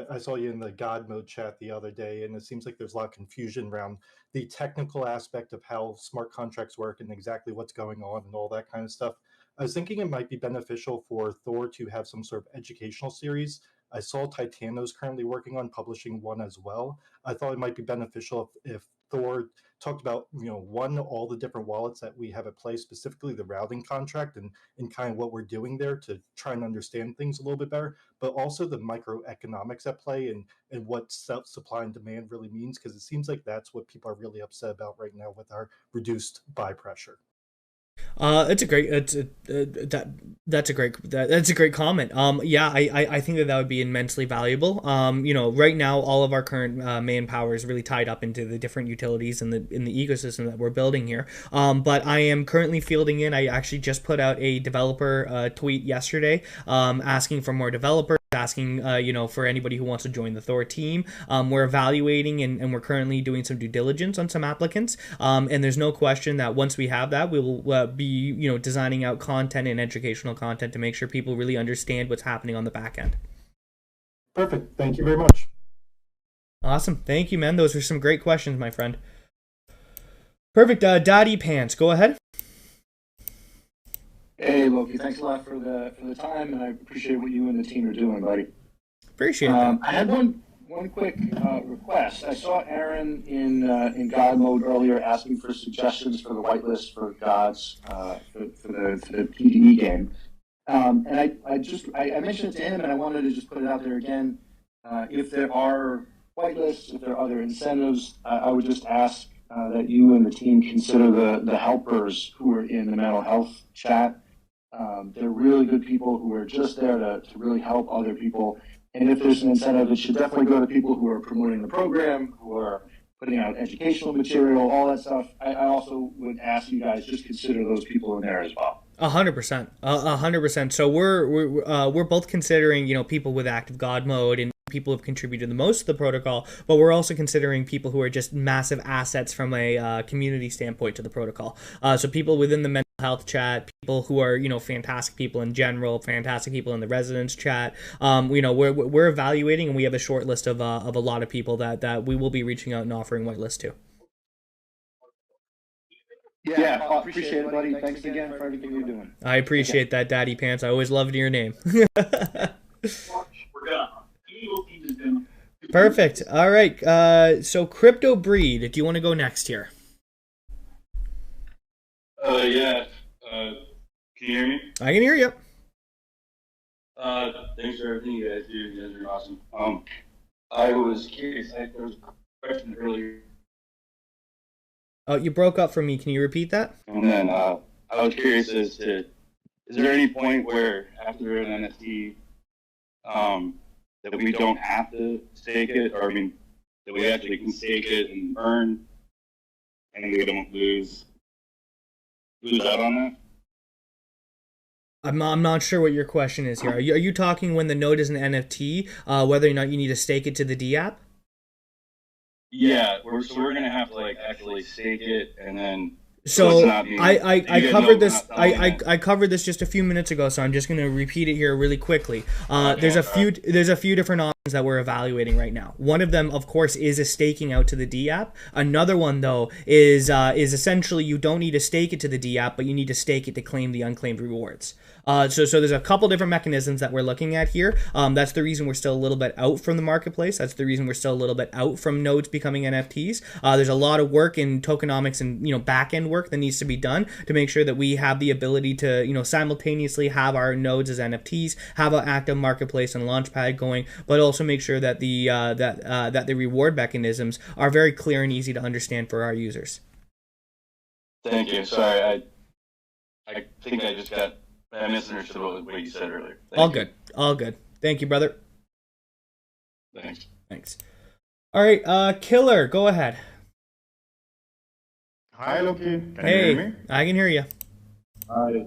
I saw you in the God mode chat the other day, and it seems like there's a lot of confusion around the technical aspect of how smart contracts work and exactly what's going on and all that kind of stuff. I was thinking it might be beneficial for Thor to have some sort of educational series. I saw Titano's currently working on publishing one as well. I thought it might be beneficial if Thor talked about, all the different wallets that we have at play, specifically the routing contract and kind of what we're doing there to try and understand things a little bit better, but also the microeconomics at play and what supply and demand really means, because it seems like that's what people are really upset about right now with our reduced buy pressure. That's a great comment. I think that would be immensely valuable. Right now all of our current manpower is really tied up into the different utilities in the ecosystem that we're building here. But I am currently fielding in. I actually just put out a developer tweet yesterday, asking for more developers, asking for anybody who wants to join the Thor team. We're evaluating and we're currently doing some due diligence on some applicants, and there's no question that once we have that, we will be designing out content and educational content to make sure people really understand what's happening on the back end. Perfect. Thank you very much. Awesome. Thank you, man. Those were some great questions, my friend. Perfect. Daddy Pants, go ahead. Hey, Loki, thanks a lot for the time, and I appreciate what you and the team are doing, buddy. Appreciate it. I had one quick request. I saw Aaron in God mode earlier asking for suggestions for the whitelist for gods for the PDE game, and I mentioned it to him, and I wanted to just put it out there again. If there are whitelists, if there are other incentives, I would just ask that you and the team consider the helpers who are in the mental health chat. They're really good people who are just there to really help other people. And if there's an incentive, it should definitely go to people who are promoting the program, who are putting out educational material, all that stuff. I also would ask you guys just consider those people in there as well. 100%. 100%. So we're both considering people with active God mode and people who have contributed the most to the protocol, but we're also considering people who are just massive assets from a community standpoint to the protocol. So people within the mental health chat, people who are, fantastic people in general, fantastic people in the residents chat. We're evaluating, and we have a short list of a lot of people that we will be reaching out and offering whitelist to. Yeah, appreciate it, buddy. Thanks again for everything you're doing. I appreciate that, Daddy Pants. I always loved your name. Perfect. All right. So Crypto Breed, do you want to go next here? Yeah. Can you hear me? I can hear you. Thanks for everything you guys do. You guys are awesome. I was curious. There was a question earlier. Oh, you broke up for me. Can you repeat that? And then I was curious as to, is there any point where after an NFT, that we don't have to stake it, or that we actually can stake it and earn, and we don't lose out on that? I'm not sure what your question is here. Are you talking when the node is an NFT, whether or not you need to stake it to the D app? Yeah, we're gonna have to actually stake it, and then. So I covered this. I covered this just a few minutes ago, so I'm just going to repeat it here really quickly. There's a few different options that we're evaluating right now. One of them, of course, is a staking out to the D app. Another one, though, is essentially you don't need to stake it to the D app, but you need to stake it to claim the unclaimed rewards. So there's a couple different mechanisms that we're looking at here. That's the reason we're still a little bit out from the marketplace. That's the reason we're still a little bit out from nodes becoming NFTs. There's a lot of work in tokenomics and back-end work that needs to be done to make sure that we have the ability to simultaneously have our nodes as NFTs, have an active marketplace and launchpad going, but also make sure that the reward mechanisms are very clear and easy to understand for our users. Thank you. Sorry, I think I misunderstood what you said earlier. All good. Thank you, brother. Thanks. All right, Killer, go ahead. Hi, Loki. Can you hear me? I can hear you. Hi.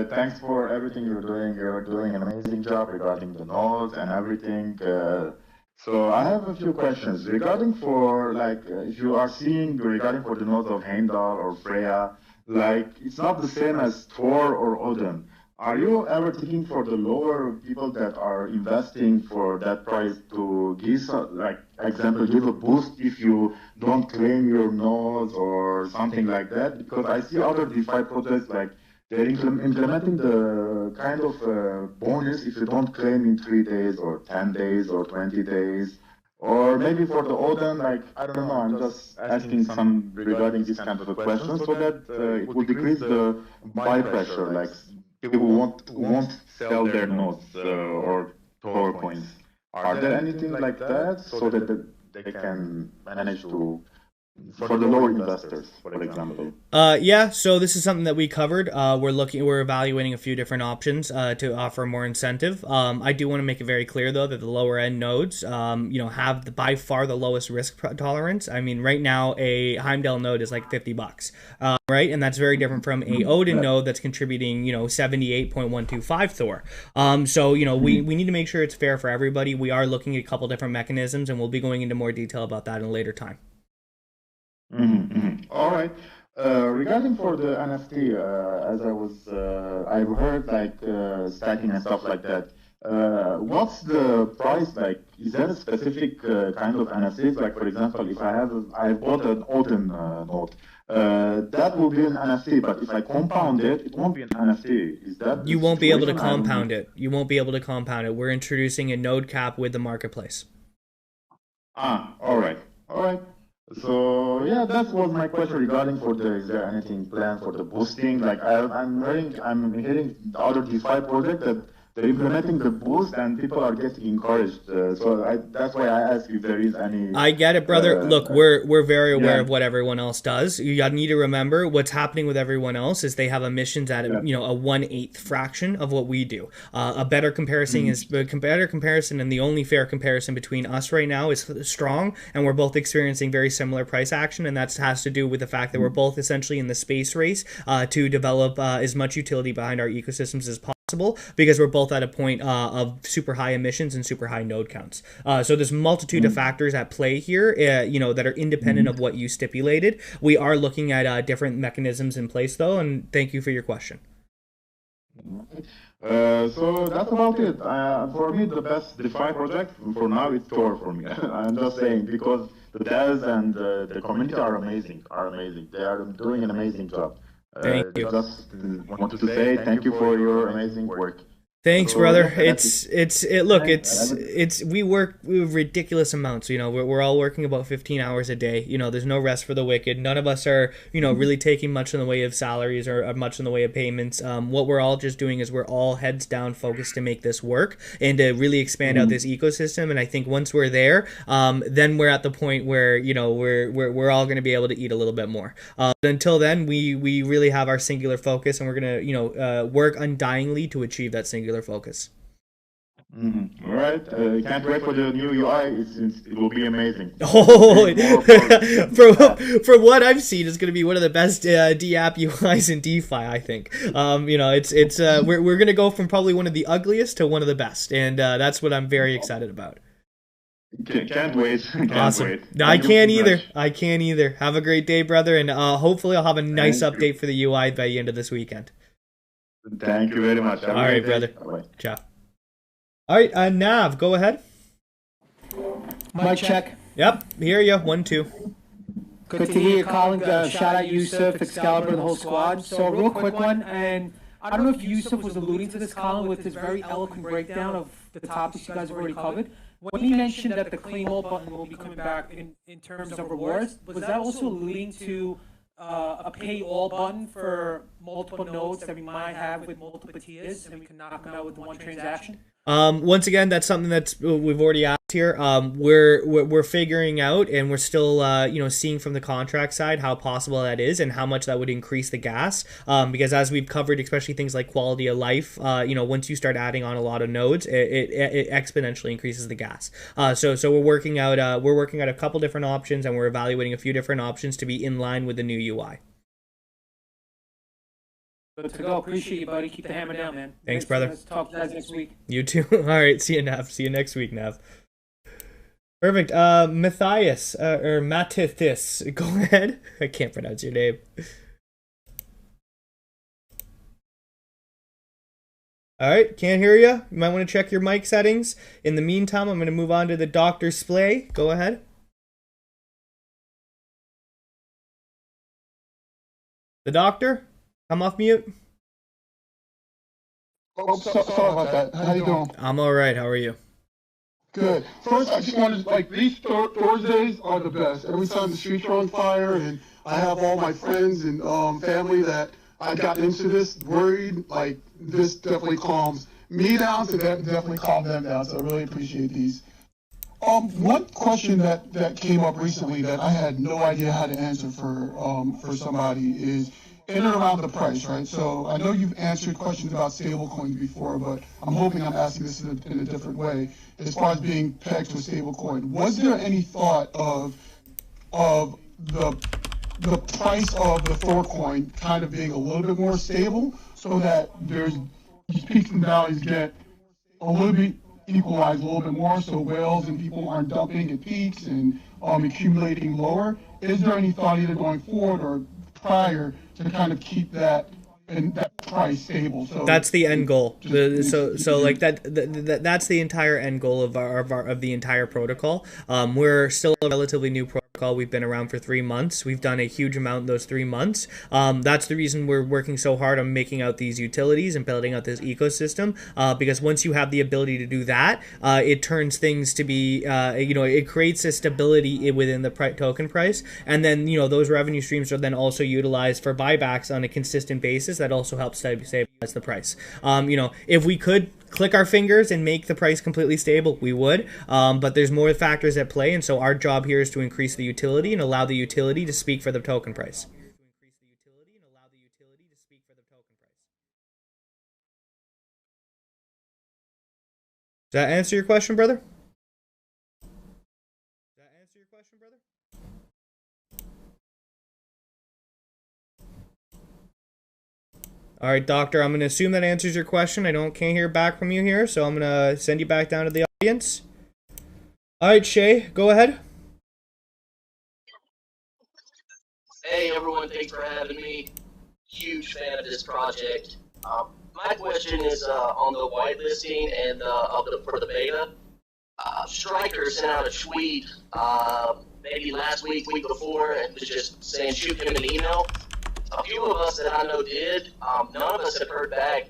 Thanks for everything you're doing. You're doing an amazing job regarding the nodes and everything. So I have a few questions regarding if you are seeing regarding for the nodes of Heimdall or Freya, it's not the same as Thor or Odin. Are you ever thinking for the lower people that are investing for that price to give, give a boost if you don't claim your nodes or something like that? Because I see other DeFi projects they're implementing the kind of bonus if you don't claim in 3 days or 10 days or 20 days. Or maybe for the Odin, I don't know, I'm just asking some regarding this kind of a question so that it will decrease the buy pressure, people won't sell their nodes or Tor coins. Are there anything like that so that they can manage to, for the lower investors, for example? Yeah, so this is something that we covered. We're evaluating a few different options to offer more incentive. I do want to make it very clear though that the lower end nodes, have by far the lowest risk tolerance. I mean, right now a Heimdall node is like $50, right? And that's very different from a Odin node that's contributing, 78.125 Thor. So we need to make sure it's fair for everybody. We are looking at a couple different mechanisms, and we'll be going into more detail about that in a later time. All right. Regarding for the NFT, as I've heard stacking and stuff like that. What's the price like? Is there a specific kind of NFTs? Like for example, if I bought an Odin node, that will be an NFT. But if I compound it, it won't be an NFT. Is that you won't be able to compound it? You won't be able to compound it. We're introducing a node cap with the marketplace. All right. So yeah, that was my question regarding for is there anything planned for the boosting? I'm hearing the other DeFi project that they're implementing the boost and people are getting encouraged. So that's why I asked if there is any. I get it, brother. Look, we're very aware of what everyone else does. You need to remember what's happening with everyone else is they have emissions at a 1/8 fraction of what we do. A better comparison and the only fair comparison between us right now is strong, and we're both experiencing very similar price action, and that has to do with the fact that we're both essentially in the space race to develop as much utility behind our ecosystems as possible. because we're both at a point of super high emissions and super high node counts. So there's multitude of factors at play here, that are independent of what you stipulated. We are looking at different mechanisms in place, though, and thank you for your question. So that's about it. For me, the best DeFi project for now is Thor for me. I'm just saying because the devs and the community are amazing. They are doing an amazing job. Thank you. Just wanted to say thank you for your amazing work. Thanks, So, brother. yeah, We work ridiculous amounts. We're all working about 15 hours a day. There's no rest for the wicked. None of us are, really taking much in the way of salaries or much in the way of payments. What we're all just doing is we're all heads down focused to make this work and to really expand out this ecosystem. And I think once we're there, then we're at the point where, we're all going to be able to eat a little bit more. But until then, we really have our singular focus, and we're going to, work undyingly to achieve that singular focus. All right. Can't wait for the new UI. It will be amazing. Oh, from what I've seen, it's going to be one of the best DApp UIs in DeFi. I think. We're going to go from probably one of the ugliest to one of the best, and that's what I'm very excited about. Can't wait. Awesome. Wait. I can't either. Have a great day, brother, and hopefully I'll have a nice update for the UI by the end of this weekend. Thank you very much. All right, brother. Bye. Ciao. All right, Nav, go ahead. Mic check. Yep, hear you. 1, 2. Good to hear you, Colin. Shout out Yusuf, Excalibur, the whole squad. So a real quick one, and I don't know if Yusuf was alluding to this, Colin, with his very eloquent breakdown of the topics you guys have already covered. When he mentioned that the claim all button will be coming back in terms of rewards, was that also alluding to a pay all button for multiple nodes that we might have with multiple tiers, and we can knock them out with one transaction? Once again, that's something that's we've already asked here. We're figuring out, and we're still seeing from the contract side how possible that is and how much that would increase the gas. Because as we've covered, especially things like quality of life, once you start adding on a lot of nodes, it exponentially increases the gas. So we're working out a couple different options, and we're evaluating a few different options to be in line with the new UI. Good to go. Appreciate you, buddy. Keep the hammer down, man. Thanks, brother. Let's talk to you guys next week. You too. All right. See you, Nav. See you next week, Nav. Perfect. Matthias, or Matithis. Go ahead. I can't pronounce your name. All right. Can't hear you. You might want to check your mic settings. In the meantime, I'm going to move on to the Dr. Splay. Go ahead. The doctor? Come off mute. Oh, sorry about that. How you doing? I'm all right. How are you? Good. First, I just wanted, these Thursdays are the best. Every time the streets are on fire, and I have all my friends and family that I got into this worried, this definitely calms me down, so that definitely calm them down. So I really appreciate these. One question that came up recently that I had no idea how to answer for somebody is in and around the price, right? So I know you've answered questions about stablecoins before, but I'm hoping I'm asking this in a different way. As far as being pegged to a stablecoin, was there any thought of the price of the Thor coin kind of being a little bit more stable, so that there's these peaks and valleys get a little bit equalized a little bit more, so whales and people aren't dumping at peaks and accumulating lower? Is there any thought either going forward or prior to kind of keep that and that price stable? So that's the end goal. That's the entire end goal of the entire protocol. We're still a relatively new protocol. We've been around for 3 months. We've done a huge amount in those 3 months. That's the reason we're working so hard on making out these utilities and building out this ecosystem. Because once you have the ability to do that, it turns things to be, it creates a stability within the token price, and then those revenue streams are then also utilized for buybacks on a consistent basis. That also helps stabilize the price. If we could click our fingers and make the price completely stable, we would, but there's more factors at play, and so our job here is to increase the utility and allow the utility to speak for the token price. Does that answer your question, brother? All right, Doctor, I'm going to assume that answers your question. Can't hear back from you here, so I'm going to send you back down to the audience. All right, Shay, go ahead. Hey everyone, thanks for having me. Huge fan of this project. My question is on the whitelisting and for the beta. Stryker sent out a tweet maybe last week before, and was just saying shoot him an email. A few of us that I know did. None of us have heard back,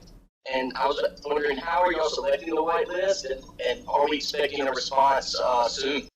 and I was wondering how are y'all selecting the whitelist, and are we expecting a response soon?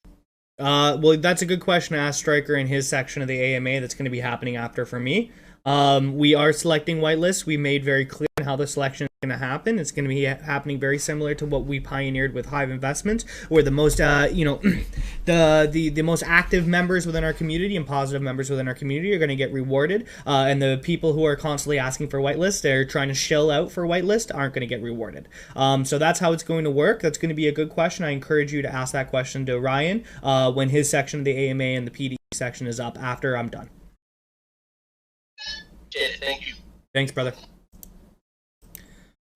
Well, that's a good question to ask Stryker in his section of the AMA that's going to be happening after for me. We are selecting whitelists. We made very clear how the selection is going to happen. It's going to be happening very similar to what we pioneered with Hive Investments, where the most, the most active members within our community and positive members within our community are going to get rewarded, and the people who are constantly asking for whitelists, they're trying to shill out for whitelist, aren't going to get rewarded. So that's how it's going to work. That's going to be a good question. I encourage you to ask that question to Ryan when his section of the AMA and the PDE section is up after I'm done. Yeah, thank you. Thanks, brother.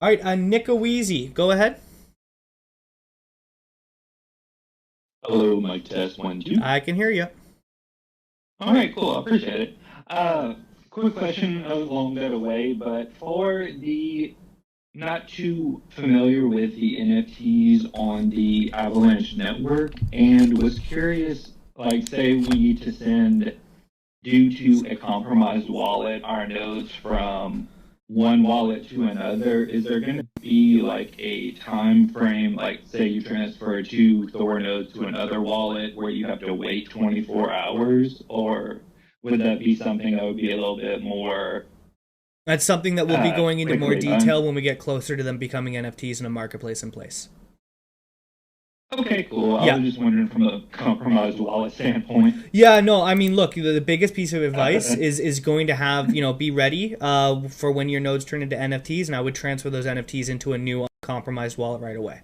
All right, Nick-a-Weezy, go ahead. Hello, mic test 1 2. I can hear you. All right, cool. I appreciate it. Quick question along that way, but for the not too familiar with the NFTs on the Avalanche network, and was curious, like, say we need to send, due to a compromised wallet, our nodes from one wallet to another, is there going to be like a time frame, like say you transfer 2 Thor nodes to another wallet where you have to wait 24 hours, or would that be something that would be a little bit more? That's something that we'll be going into more detail when we get closer to them becoming NFTs in a marketplace in place. Okay, cool. I was just wondering from a compromised wallet standpoint. Yeah, no, I mean, look, the biggest piece of advice is going to have, be ready for when your nodes turn into NFTs, and I would transfer those NFTs into a new compromised wallet right away.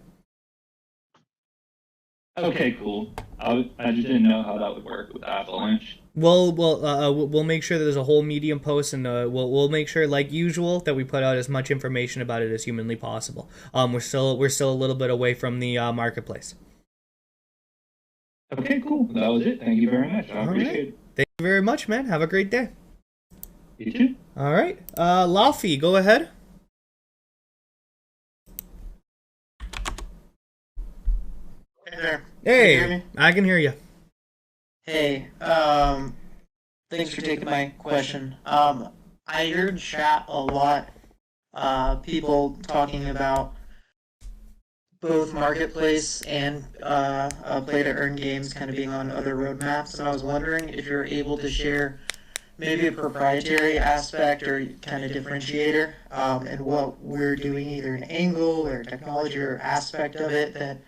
Okay, cool. I just didn't know how that would work with Avalanche. We'll make sure that there's a whole Medium post, and we'll make sure, like usual, that we put out as much information about it as humanly possible. We're still a little bit away from the marketplace. Okay, cool. That was it. Thank you very much. I appreciate it. Thank you very much, man. Have a great day. You too. All right, Laffy, go ahead. Hey there. Hey, can you hear me? I can hear you. Hey, thanks for taking my question. I heard in chat a lot, people talking about both marketplace and play to earn games kind of being on other roadmaps, and I was wondering if you're able to share maybe a proprietary aspect or kind of differentiator, and what we're doing, either an angle or technology or aspect of it that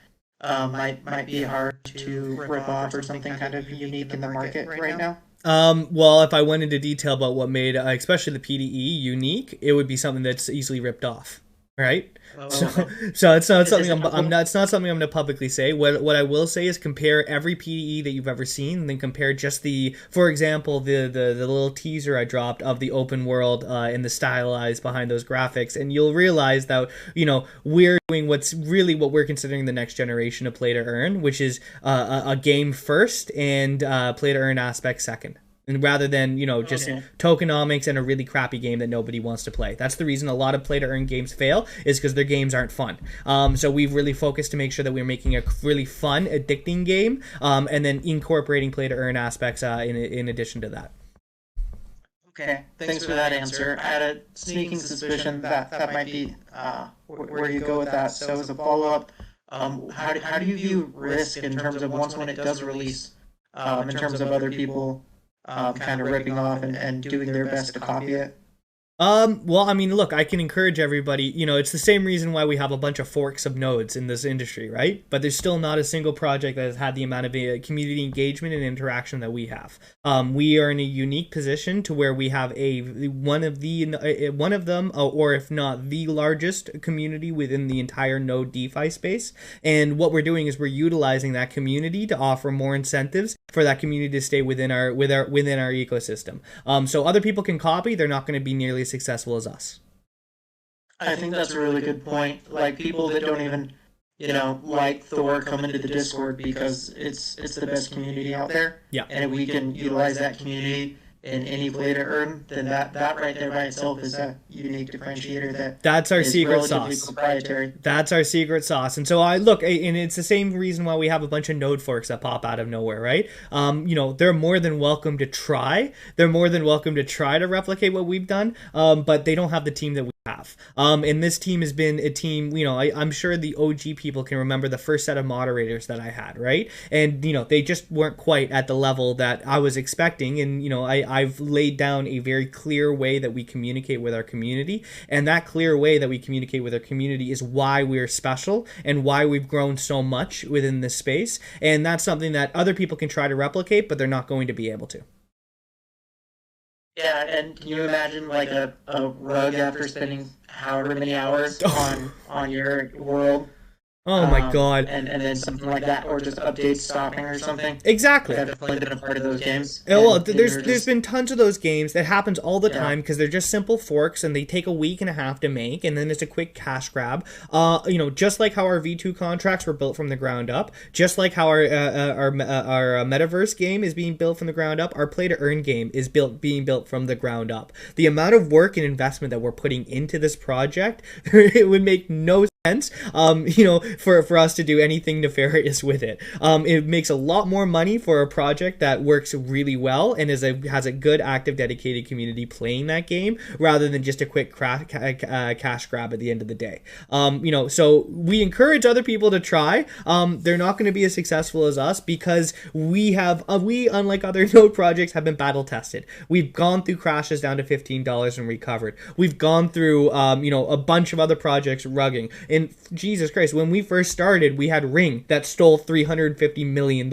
might be hard to rip off, or something kind of unique in the market right now. Well, if I went into detail about what made, especially the PDE, unique, it would be something that's easily ripped off, right? So it's not something it's not something I'm going to publicly say. What I will say is compare every PDE that you've ever seen, and then compare just for example, the little teaser I dropped of the open world and the stylized behind those graphics, and you'll realize that we're doing what we're considering the next generation of play to earn, which is a game first and play to earn aspect second. And rather than, just tokenomics and a really crappy game that nobody wants to play. That's the reason a lot of play-to-earn games fail, is because their games aren't fun. So we've really focused to make sure that we're making a really fun, addicting game, and then incorporating play-to-earn aspects in addition to that. Okay, thanks for that answer. I had a sneaking suspicion that might be where you go with that. So as a follow-up, how do you view risk in terms of when it does release, in terms of other people kind of ripping off and doing their best to copy it? Well, I mean, look, I can encourage everybody, it's the same reason why we have a bunch of forks of nodes in this industry, right? But there's still not a single project that has had the amount of community engagement and interaction that we have. We are in a unique position to where we have one of them, or if not the largest community within the entire node DeFi space. And what we're doing is we're utilizing that community to offer more incentives for that community to stay within our ecosystem. So other people can copy, they're not going to be nearly as successful as us. I think that's a really good point. Like people that don't even, like Thor come into the Discord because it's the best community out there. Yeah. And if we can utilize that community in any play to earn, then that right there by itself is a unique differentiator that's our is secret relatively sauce. proprietary. That's our secret sauce. And so I look, and it's the same reason why we have a bunch of node forks that pop out of nowhere, right? They're more than welcome to try. They're more than welcome to try to replicate what we've done, but they don't have the team that we have. And this team has been a team, I'm sure the OG people can remember the first set of moderators that I had, right? And, they just weren't quite at the level that I was expecting. And, I've laid down a very clear way that we communicate with our community. And that clear way that we communicate with our community is why we're special and why we've grown so much within this space. And that's something that other people can try to replicate, but they're not going to be able to. Yeah, and can you imagine like a rug after spending however many hours on your world? Oh my god. And then something like that, or just updates stopping or something. Exactly. I've definitely been a part of those games. Well, there's been tons of those games that happens all the time because they're just simple forks and they take a week and a half to make, and then it's a quick cash grab. Just like how our V2 contracts were built from the ground up, just like how our metaverse game is being built from the ground up, our play to earn game is being built from the ground up. The amount of work and investment that we're putting into this project, it would make no sense, for us to do anything nefarious with it. It makes a lot more money for a project that works really well and has a good, active, dedicated community playing that game rather than just a quick cash grab at the end of the day. So we encourage other people to try. They're not going to be as successful as us because we, unlike other node projects, have been battle tested. We've gone through crashes down to $15 and recovered. We've gone through, a bunch of other projects rugging. And Jesus Christ, when we first started, we had Ring that stole $350 million.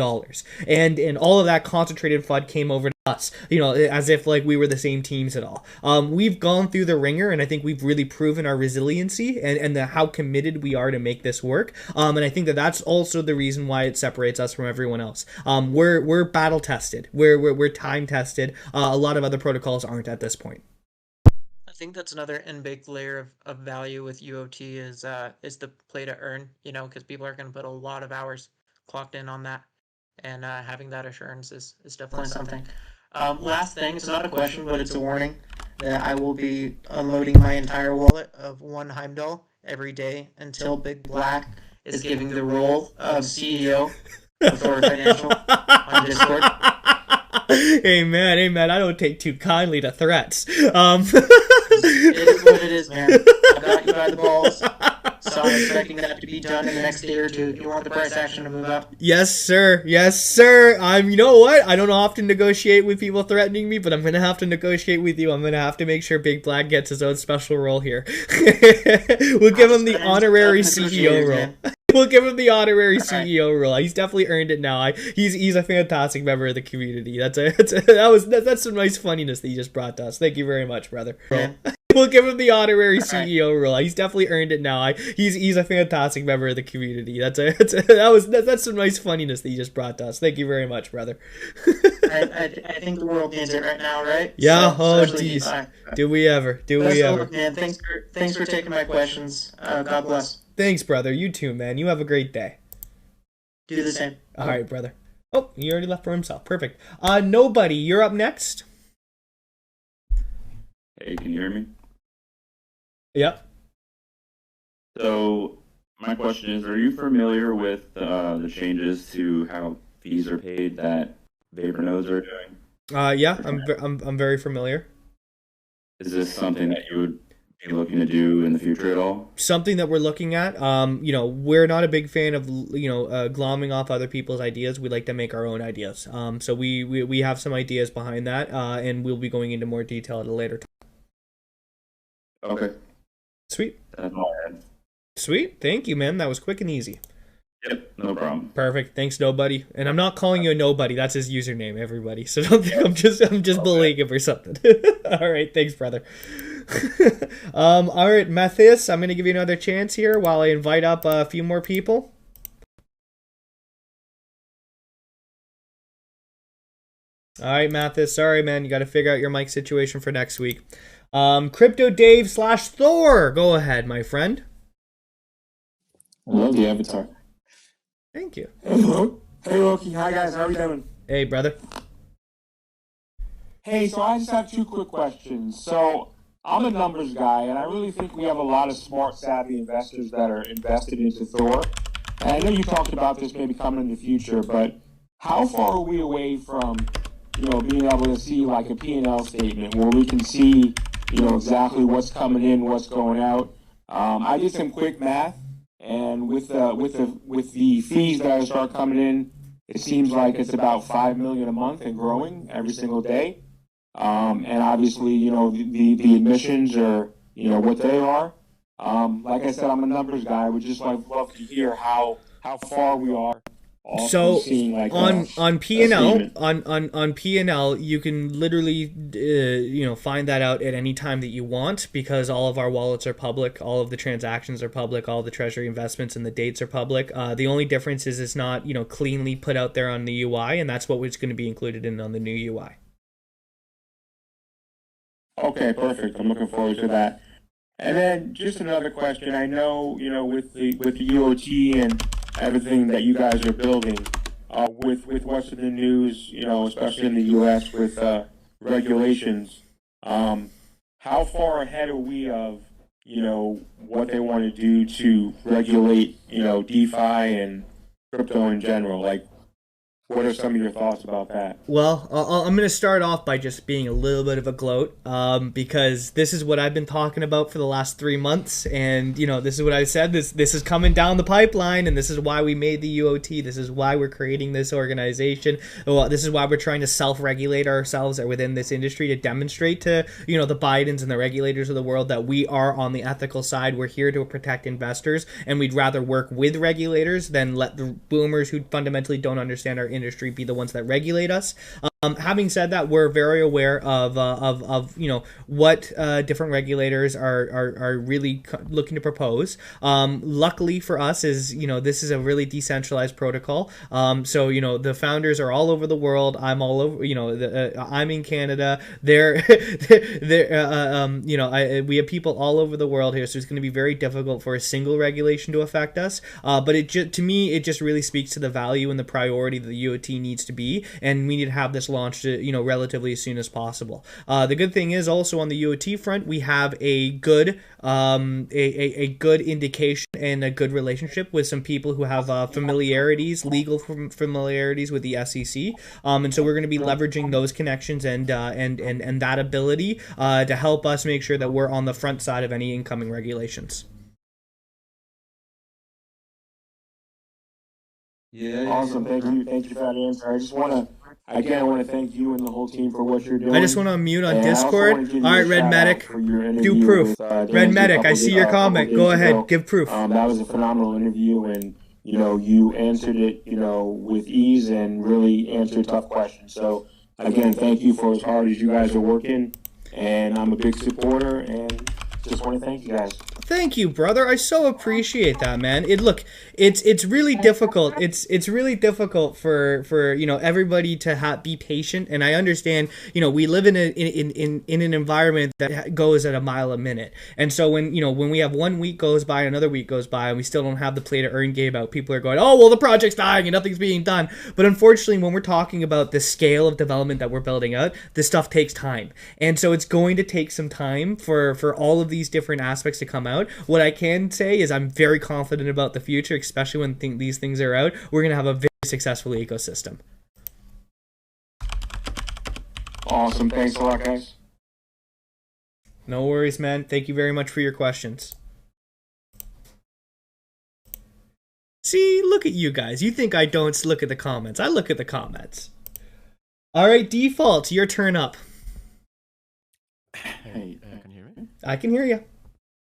And all of that concentrated FUD came over to us, as if like we were the same teams at all. We've gone through the ringer, and I think we've really proven our resiliency and how committed we are to make this work. And I think that's also the reason why it separates us from everyone else. We're battle tested. We're time tested. A lot of other protocols aren't at this point. I think that's another in-baked layer of value with UOT is the play to earn, because people are going to put a lot of hours clocked in on that, and having that assurance is definitely something. Last thing, it's not a question, but it's a warning that I will be unloading my entire wallet of one Heimdall every day until Big Black is giving the role of CEO of Thor Financial on Discord. Hey man, I don't take too kindly to threats. It is what it is, man. I got you by the balls. So I'm expecting that to be done in the next day or two. If you want the price action to move up. Yes, sir. Yes, sir. You know what? I don't often negotiate with people threatening me, but I'm going to have to negotiate with you. I'm going to have to make sure Big Black gets his own special role here. We'll give him the honorary CEO role. We'll give him the honorary CEO role. He's definitely earned it now. He's a fantastic member of the community. That's some nice funniness that you just brought to us. Thank you very much, brother. We'll give him the honorary CEO role. He's definitely earned it now. He's a fantastic member of the community. That's some nice funniness that you just brought to us. Thank you very much, brother. I think the world needs it right now, right? Yeah. Oh, geez. Do we ever? Man, thanks for taking my questions. God bless. Thanks, brother. You too, man. You have a great day. Do the same. All right, brother. Oh, he already left for himself. Perfect. Nobody, you're up next. Hey, can you hear me? Yep. So, my question is, are you familiar with the changes to how fees are paid that Vapor nodes are doing? Yeah, I'm very familiar. Is this something that you would be looking to do in the future at all? Something that we're looking at. We're not a big fan of glomming off other people's ideas. We like to make our own ideas. So we have some ideas behind that, and we'll be going into more detail at a later time. Okay. Sweet. That's all I had. Sweet. Thank you, man. That was quick and easy. Yep, no problem. Perfect. Thanks, Nobody. And I'm not calling you a Nobody. That's his username, everybody. So don't think I'm just bullying him or something. All right. Thanks, brother. All right, Matthias, I'm going to give you another chance here while I invite up a few more people. All right, Mathis. Sorry, man. You got to figure out your mic situation for next week. Crypto Dave / Thor, go ahead, my friend. I love the avatar. Thank you. Hey, Loki. Hi, guys. How are you doing? Hey, brother. Hey, so I just have two quick questions. So I'm a numbers guy, and I really think we have a lot of smart, savvy investors that are invested into Thor. And I know you talked about this maybe coming in the future, but how far are we away from, being able to see like a P&L statement where we can see, exactly what's coming in, what's going out? I did some quick math, and with the fees that start coming in, it seems like it's about $5 million a month and growing every single day. And obviously, the admissions are, what they are. Like I said, I'm a numbers guy. I would just love to hear how far we are. So seeing like on P&L on P&L, you can literally find that out at any time that you want, because all of our wallets are public, all of the transactions are public, all the treasury investments and the dates are public. The only difference is it's not cleanly put out there on the UI, and that's what was going to be included in on the new UI. Okay, perfect. I'm looking forward to that. And then just another question. I know, with the UOT and everything that you guys are building, with what's in the news, especially in the U.S. with regulations, how far ahead are we of, what they want to do to regulate, DeFi and crypto in general? Like, what are some of your thoughts about that? Well, I'm going to start off by just being a little bit of a gloat, because this is what I've been talking about for the last 3 months, and this is what I said. This is coming down the pipeline, and this is why we made the UOT. This is why we're creating this organization. Well, this is why we're trying to self-regulate ourselves within this industry to demonstrate to the Bidens and the regulators of the world that we are on the ethical side. We're here to protect investors, and we'd rather work with regulators than let the boomers who fundamentally don't understand our industry be the ones that regulate us. Having said that, we're very aware of what different regulators are really looking to propose. Luckily for us is this is a really decentralized protocol. So the founders are all over the world. I'm all over. I'm in Canada. We have people all over the world here, so it's going to be very difficult for a single regulation to affect us. But to me, it just really speaks to the value and the priority that the UOT needs to be, and we need to have this launched relatively as soon as possible. The good thing is also on the UOT front, we have a good indication and a good relationship with some people who have legal familiarities with the SEC, and so we're going to be leveraging those connections and that ability to help us make sure that we're on the front side of any incoming regulations. Yeah. Awesome. Thank you for that answer. I just want to thank you and the whole team for what you're doing. I just want to unmute on Discord. All right, Red Medic, do proof. Red Medic, I see your comment. Go ahead, give proof. That was a phenomenal interview, and you answered it with ease and really answered tough questions. So again, thank you for as hard as you guys are working, and I'm a big supporter, and just want to thank you guys. Thank you, brother. I so appreciate that, man. It's really difficult. It's really difficult for everybody to be patient, and I understand. We live in an environment that goes at a mile a minute, and so when we have 1 week goes by, another week goes by, and we still don't have the play to earn game out, people are going, oh well, the project's dying and nothing's being done. But unfortunately, when we're talking about the scale of development that we're building out, this stuff takes time, and so it's going to take some time for all of these different aspects to come out. What I can say is I'm very confident about the future, especially when these things are out. We're going to have a very successful ecosystem. Awesome. Thanks a lot, guys. No worries, man. Thank you very much for your questions. See, look at you guys. You think I don't look at the comments. I look at the comments. All right, Default, your turn up. Hey, can you hear me? I can hear you.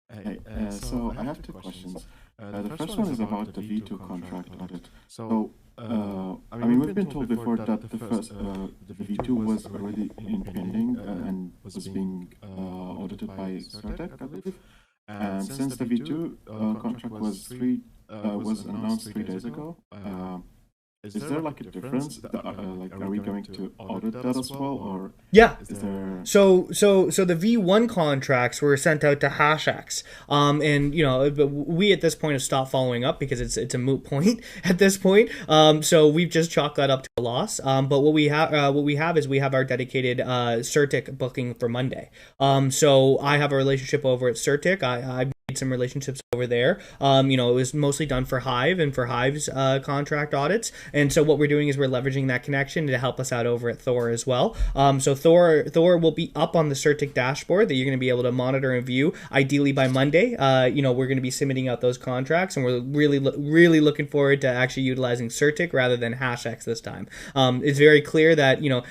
Hey, so I have two questions. The first one is about the V2 contract audit. So, I mean, we've been told before that the V2 was already pending and was being audited by Certec, I believe. And since the V2 contract was announced 3 days ago, is there like a difference? Like, are we going to audit that as well, or yeah? Is there... So the V1 contracts were sent out to HashX, and you know, we at this point have stopped following up because it's a moot point at this point. So we've just chalked that up to a loss. But what we have is we have our dedicated Certic booking for Monday. So I have a relationship over at Certic. I've made some relationships over there. You know, it was mostly done for Hive and for Hive's contract audits. And so what we're doing is we're leveraging that connection to help us out over at Thor as well. So Thor will be up on the Certic dashboard that you're going to be able to monitor and view. Ideally by Monday, you know, we're going to be submitting out those contracts, and we're really looking forward to actually utilizing Certic rather than HashX this time. It's very clear that, you know,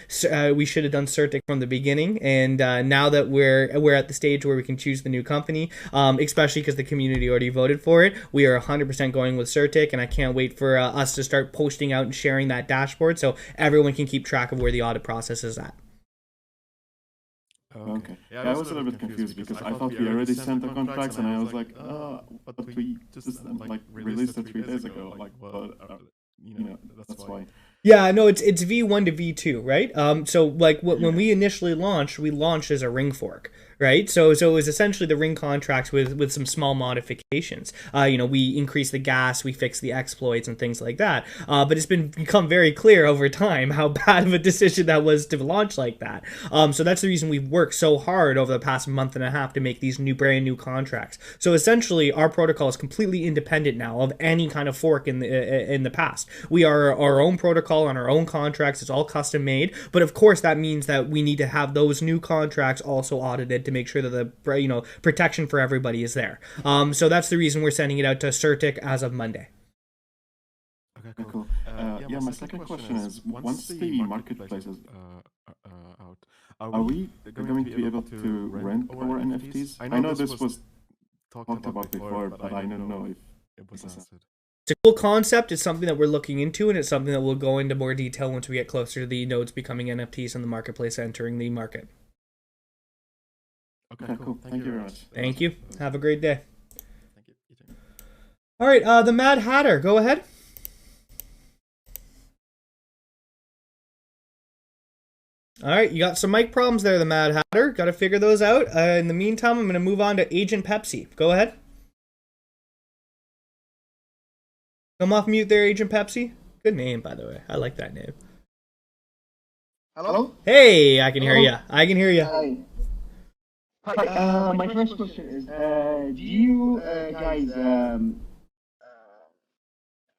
we should have done Certic from the beginning, and now that we're at the stage where we can choose the new company, especially because the community already voted for it, we are 100% going with Certic, and I can't wait for us to start posting out and sharing that dashboard so everyone can keep track of where the audit process is at. Okay. Yeah, I was a little bit confused because I thought we already sent the contracts, and I was like, but we just like released it 3 days ago, like, but you know, that's why. Yeah, no, it's V1 to V2, right? So like when we initially launched, we launched as a ring fork, right? So it was essentially the ring contracts with some small modifications. You know, we increased the gas, we fixed the exploits and things like that. But it's become very clear over time how bad of a decision that was to launch like that. So that's the reason we've worked so hard over the past month and a half to make these brand new contracts. So essentially, our protocol is completely independent now of any kind of fork in the past. We are our own protocol on our own contracts. It's all custom made. But of course, that means that we need to have those new contracts also audited to make sure that the, you know, protection for everybody is there. So that's the reason we're sending it out to Certic as of Monday. Okay, cool. Yeah, my second question is, once the marketplace is out, are we going to be able to rent our NFTs? I know this was talked about before, but I don't know if it was answered. It's a cool concept. It's something that we're looking into, and it's something that we'll go into more detail once we get closer to the nodes becoming NFTs and the marketplace entering the market. Okay, cool. Thank you very much. Thank you. Have a great day. Thank you. You too. All right, the Mad Hatter, go ahead. All right, you got some mic problems there, the Mad Hatter. Got to figure those out. In the meantime, I'm going to move on to Agent Pepsi. Go ahead. Come off mute there, Agent Pepsi. Good name, by the way. I like that name. Hello? Hey, I can hear you. I can hear you. Hi. My first question is, do you guys,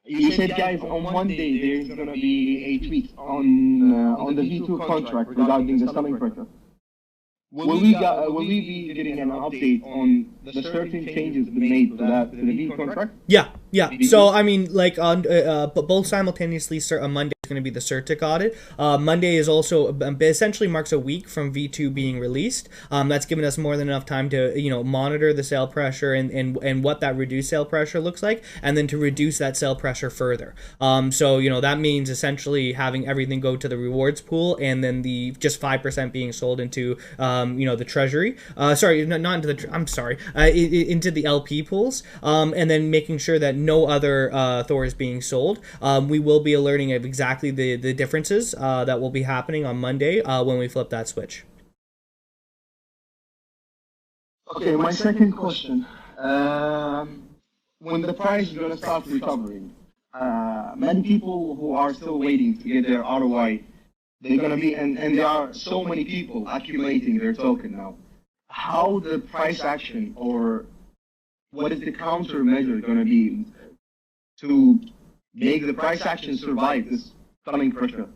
you said guys on Monday there's going to be a tweet on the V2 contract regarding the selling pressure. Will we be getting an update on the certain changes been made to the V contract? Yeah. So I mean, like on but both simultaneously, Monday is going to be the Certic audit. Monday is also essentially marks a week from V2 being released. That's given us more than enough time to, you know, monitor the sale pressure and what that reduced sale pressure looks like, and then to reduce that sale pressure further. So you know, that means essentially having everything go to the rewards pool, and then the just 5% being sold into you know, the treasury. Sorry, not into the. I'm sorry, into the LP pools. And then making sure that no other Thor is being sold. We will be alerting of exactly the differences that will be happening on Monday when we flip that switch. Okay, my second question. When the price is going to start recovering, many people who are still waiting to get their ROI, they're going to be, and there are so many people accumulating their token now. How the price action, or what is the countermeasure going to be to make the price action survive this selling pressure?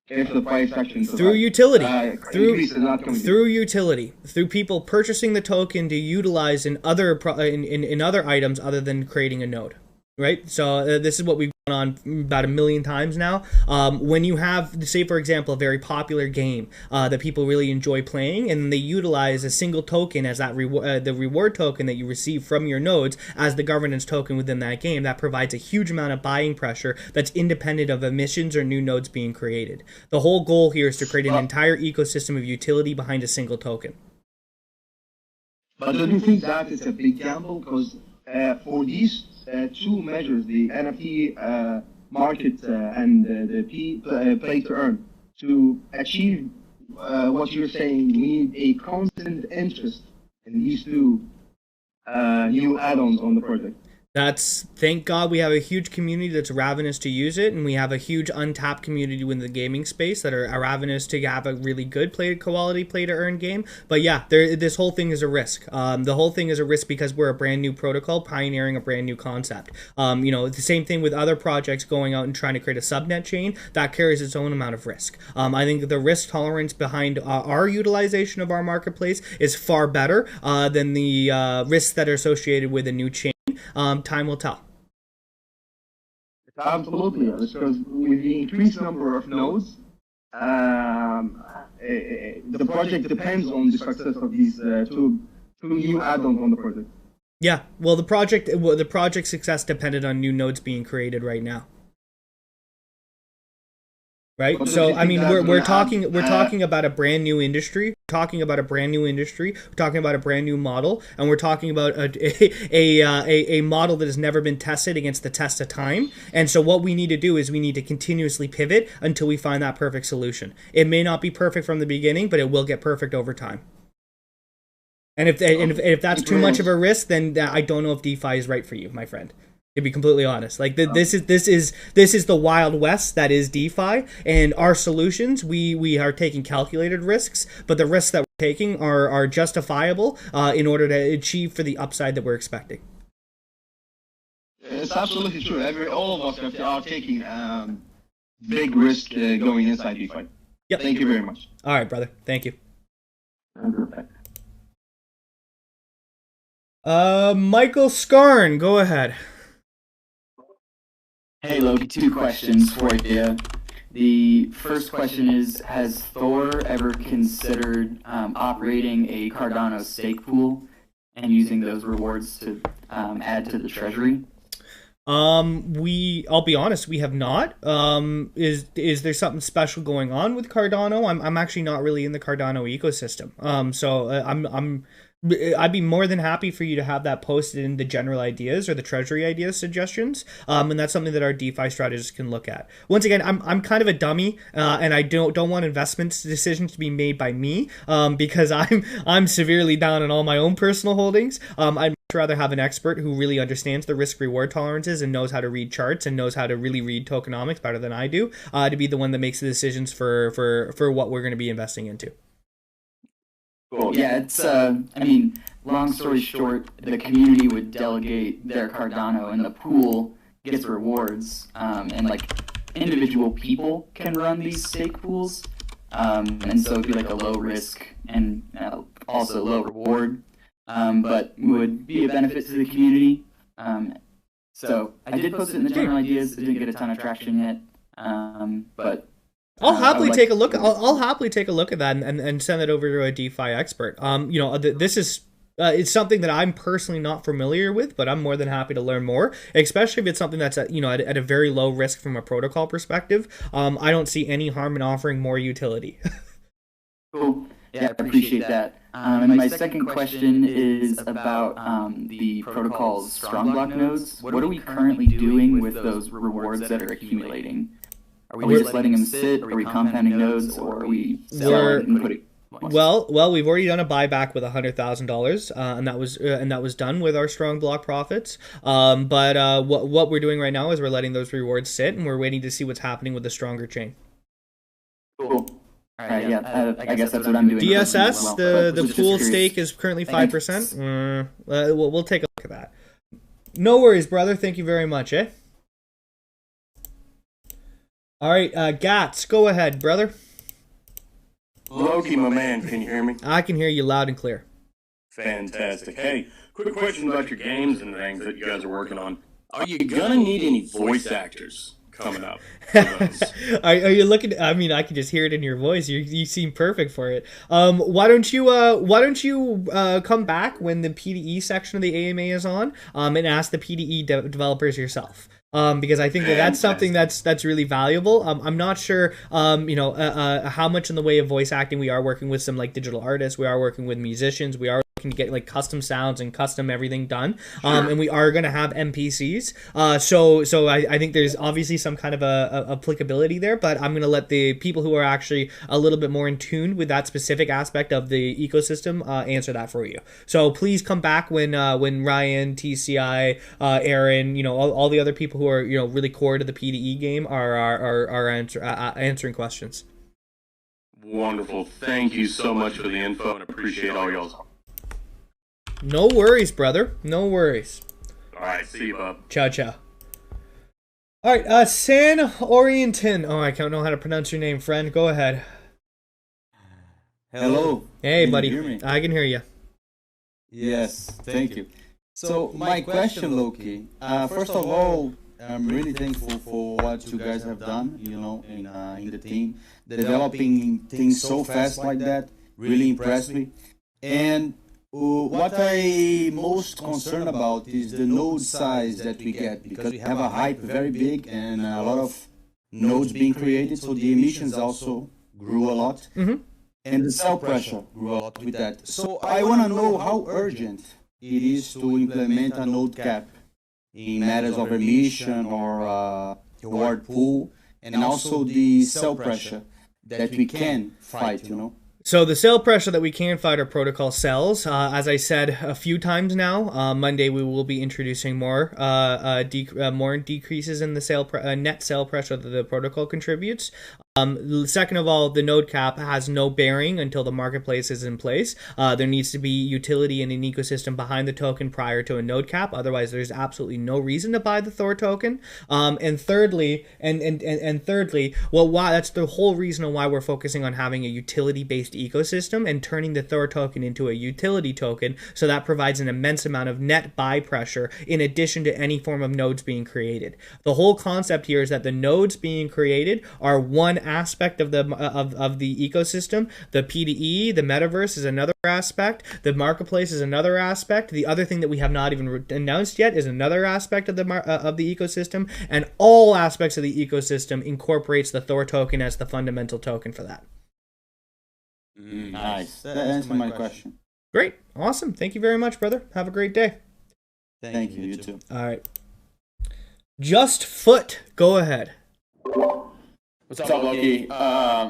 If the price action survives. Through utility, through utility, through people purchasing the token to utilize in other in other items other than creating a node. Right, so this is what we've gone on about 1 million times now. When you have, say for example, a very popular game that people really enjoy playing, and they utilize a single token as that the reward token that you receive from your nodes as the governance token within that game, that provides a huge amount of buying pressure that's independent of emissions or new nodes being created. The whole goal here is to create an entire ecosystem of utility behind a single token. But don't you think that is a big gamble? Because for these two measures, the NFT market and the play to earn. To achieve what you're saying, we need a constant interest in these two new add-ons on the project. Thank God we have a huge community that's ravenous to use it, and we have a huge untapped community within the gaming space that are ravenous to have a really good quality play to earn game. But yeah, this whole thing is a risk. The whole thing is a risk because we're a brand new protocol pioneering a brand new concept. The same thing with other projects going out and trying to create a subnet chain that carries its own amount of risk. I think the risk tolerance behind our utilization of our marketplace is far better than the risks that are associated with a new chain. Time will tell. Absolutely, because with the increased number of nodes, the project depends on the success of these two new add-ons on the project. Yeah, well, the project success depended on new nodes being created right now. Right, so I mean, we're talking about a brand new industry. We're talking about a brand new industry. We're talking about a brand new model, and we're talking about a model that has never been tested against the test of time. And so, what we need to do is we need to continuously pivot until we find that perfect solution. It may not be perfect from the beginning, but it will get perfect over time. And if that's too much of a risk, then I don't know if DeFi is right for you, my friend. To be completely honest, like this is the Wild West that is DeFi, and our solutions we are taking calculated risks, but the risks that we're taking are justifiable in order to achieve for the upside that we're expecting. It's absolutely true. All of us are taking big risk going inside DeFi. Yep. Thank you very much. All right, brother. Thank you. Michael Scarn, go ahead. Hey Loki, 2 questions for you. The first question is, has Thor ever considered operating a Cardano stake pool and using those rewards to add to the treasury? I'll be honest, we have not. Is there something special going on with Cardano? I'm actually not really in the Cardano ecosystem. So I'd be more than happy for you to have that posted in the general ideas or the treasury ideas suggestions. And that's something that our DeFi strategists can look at. Once again, I'm kind of a dummy, and I don't want investment decisions to be made by me, because I'm severely down on all my own personal holdings. I'd much rather have an expert who really understands the risk reward tolerances and knows how to read charts and knows how to really read tokenomics better than I do, to be the one that makes the decisions for what we're going to be investing into. Cool. Yeah, it's, I mean, long story short, the community would delegate their Cardano and the pool gets rewards, and like individual people can run these stake pools, and so it'd be like a low risk and also low reward, but would be a benefit to the community. So I did post it in the general ideas. It didn't get a ton of traction yet, but I'll happily take a look. I'll happily take a look at that and send it over to a DeFi expert. This is it's something that I'm personally not familiar with, but I'm more than happy to learn more. Especially if it's something that's at a very low risk from a protocol perspective. I don't see any harm in offering more utility. Cool. Yeah, I appreciate that. And my second question is about the protocol's strong block nodes. What are we currently doing with those rewards that are accumulating? Are we just letting them sit? Are we compounding nodes, or are we selling and putting? Well, we've already done a buyback with $100,000, and that was done with our strong block profits. But what we're doing right now is we're letting those rewards sit, and we're waiting to see what's happening with the stronger chain. Cool. All right, yeah, I guess that's what I'm doing. DSS, the pool stake is currently 5%. We'll take a look at that. No worries, brother. Thank you very much, eh? All right, Gats, go ahead, brother. Loki, my man, can you hear me? I can hear you loud and clear. Fantastic. Hey, quick question about your games and things that you guys are working on. Are you gonna need any voice actors coming up? Are you looking? I mean, I can just hear it in your voice. You seem perfect for it. Why don't you come back when the PDE section of the AMA is on, and ask the PDE developers yourself. Because I think that's something that's really valuable. I'm not sure, how much in the way of voice acting we are working with some like digital artists. We are working with musicians. We are looking to get like custom sounds and custom everything done. And we are going to have NPCs. So I think there's obviously some kind of a applicability there, but I'm going to let the people who are actually a little bit more in tune with that specific aspect of the ecosystem answer that for you. So please come back when Ryan, TCI, Aaron, all the other people who are really core to the PDE game are answering questions. Wonderful. Thank you so much for the info and appreciate all y'all's. No worries, brother. No worries. All right, see you, bub. Ciao, ciao. All right, San Orientin. Oh, I don't know how to pronounce your name, friend. Go ahead. Hello. Hey, Can buddy. you hear me? I can hear you. Yes, thank you. So my question, Loki. First of all, I'm really thankful for what you guys have done, in the team. Developing things so fast like that really impressed me. And what I'm most concerned about is the node size that we get, because we have a hype very big and a lot of nodes being created, so the emissions also grew a lot. And the cell pressure grew a lot with that. So I want to know how urgent it is to implement a node cap in matters of emission or reward pool, and also the cell pressure that we can fight, So the cell pressure that we can fight are protocol cells. As I said a few times now, Monday we will be introducing more decreases in the net cell pressure that the protocol contributes. Second of all, the node cap has no bearing until the marketplace is in place. There needs to be utility in an ecosystem behind the token prior to a node cap. Otherwise, there's absolutely no reason to buy the Thor token. And thirdly, that's the whole reason why we're focusing on having a utility-based ecosystem and turning the Thor token into a utility token. So that provides an immense amount of net buy pressure in addition to any form of nodes being created. The whole concept here is that the nodes being created are one aspect of the ecosystem. The PDE, the metaverse, is another aspect. The marketplace is another aspect. The other thing that we have not even announced yet is another aspect of the ecosystem, and all aspects of the ecosystem incorporates the Thor token as the fundamental token for that. Nice. That answered my question. Great. Awesome. Thank you very much, brother. Have a great day. Thank you. You too. All right. Just Foot, go ahead. What's up, Loki?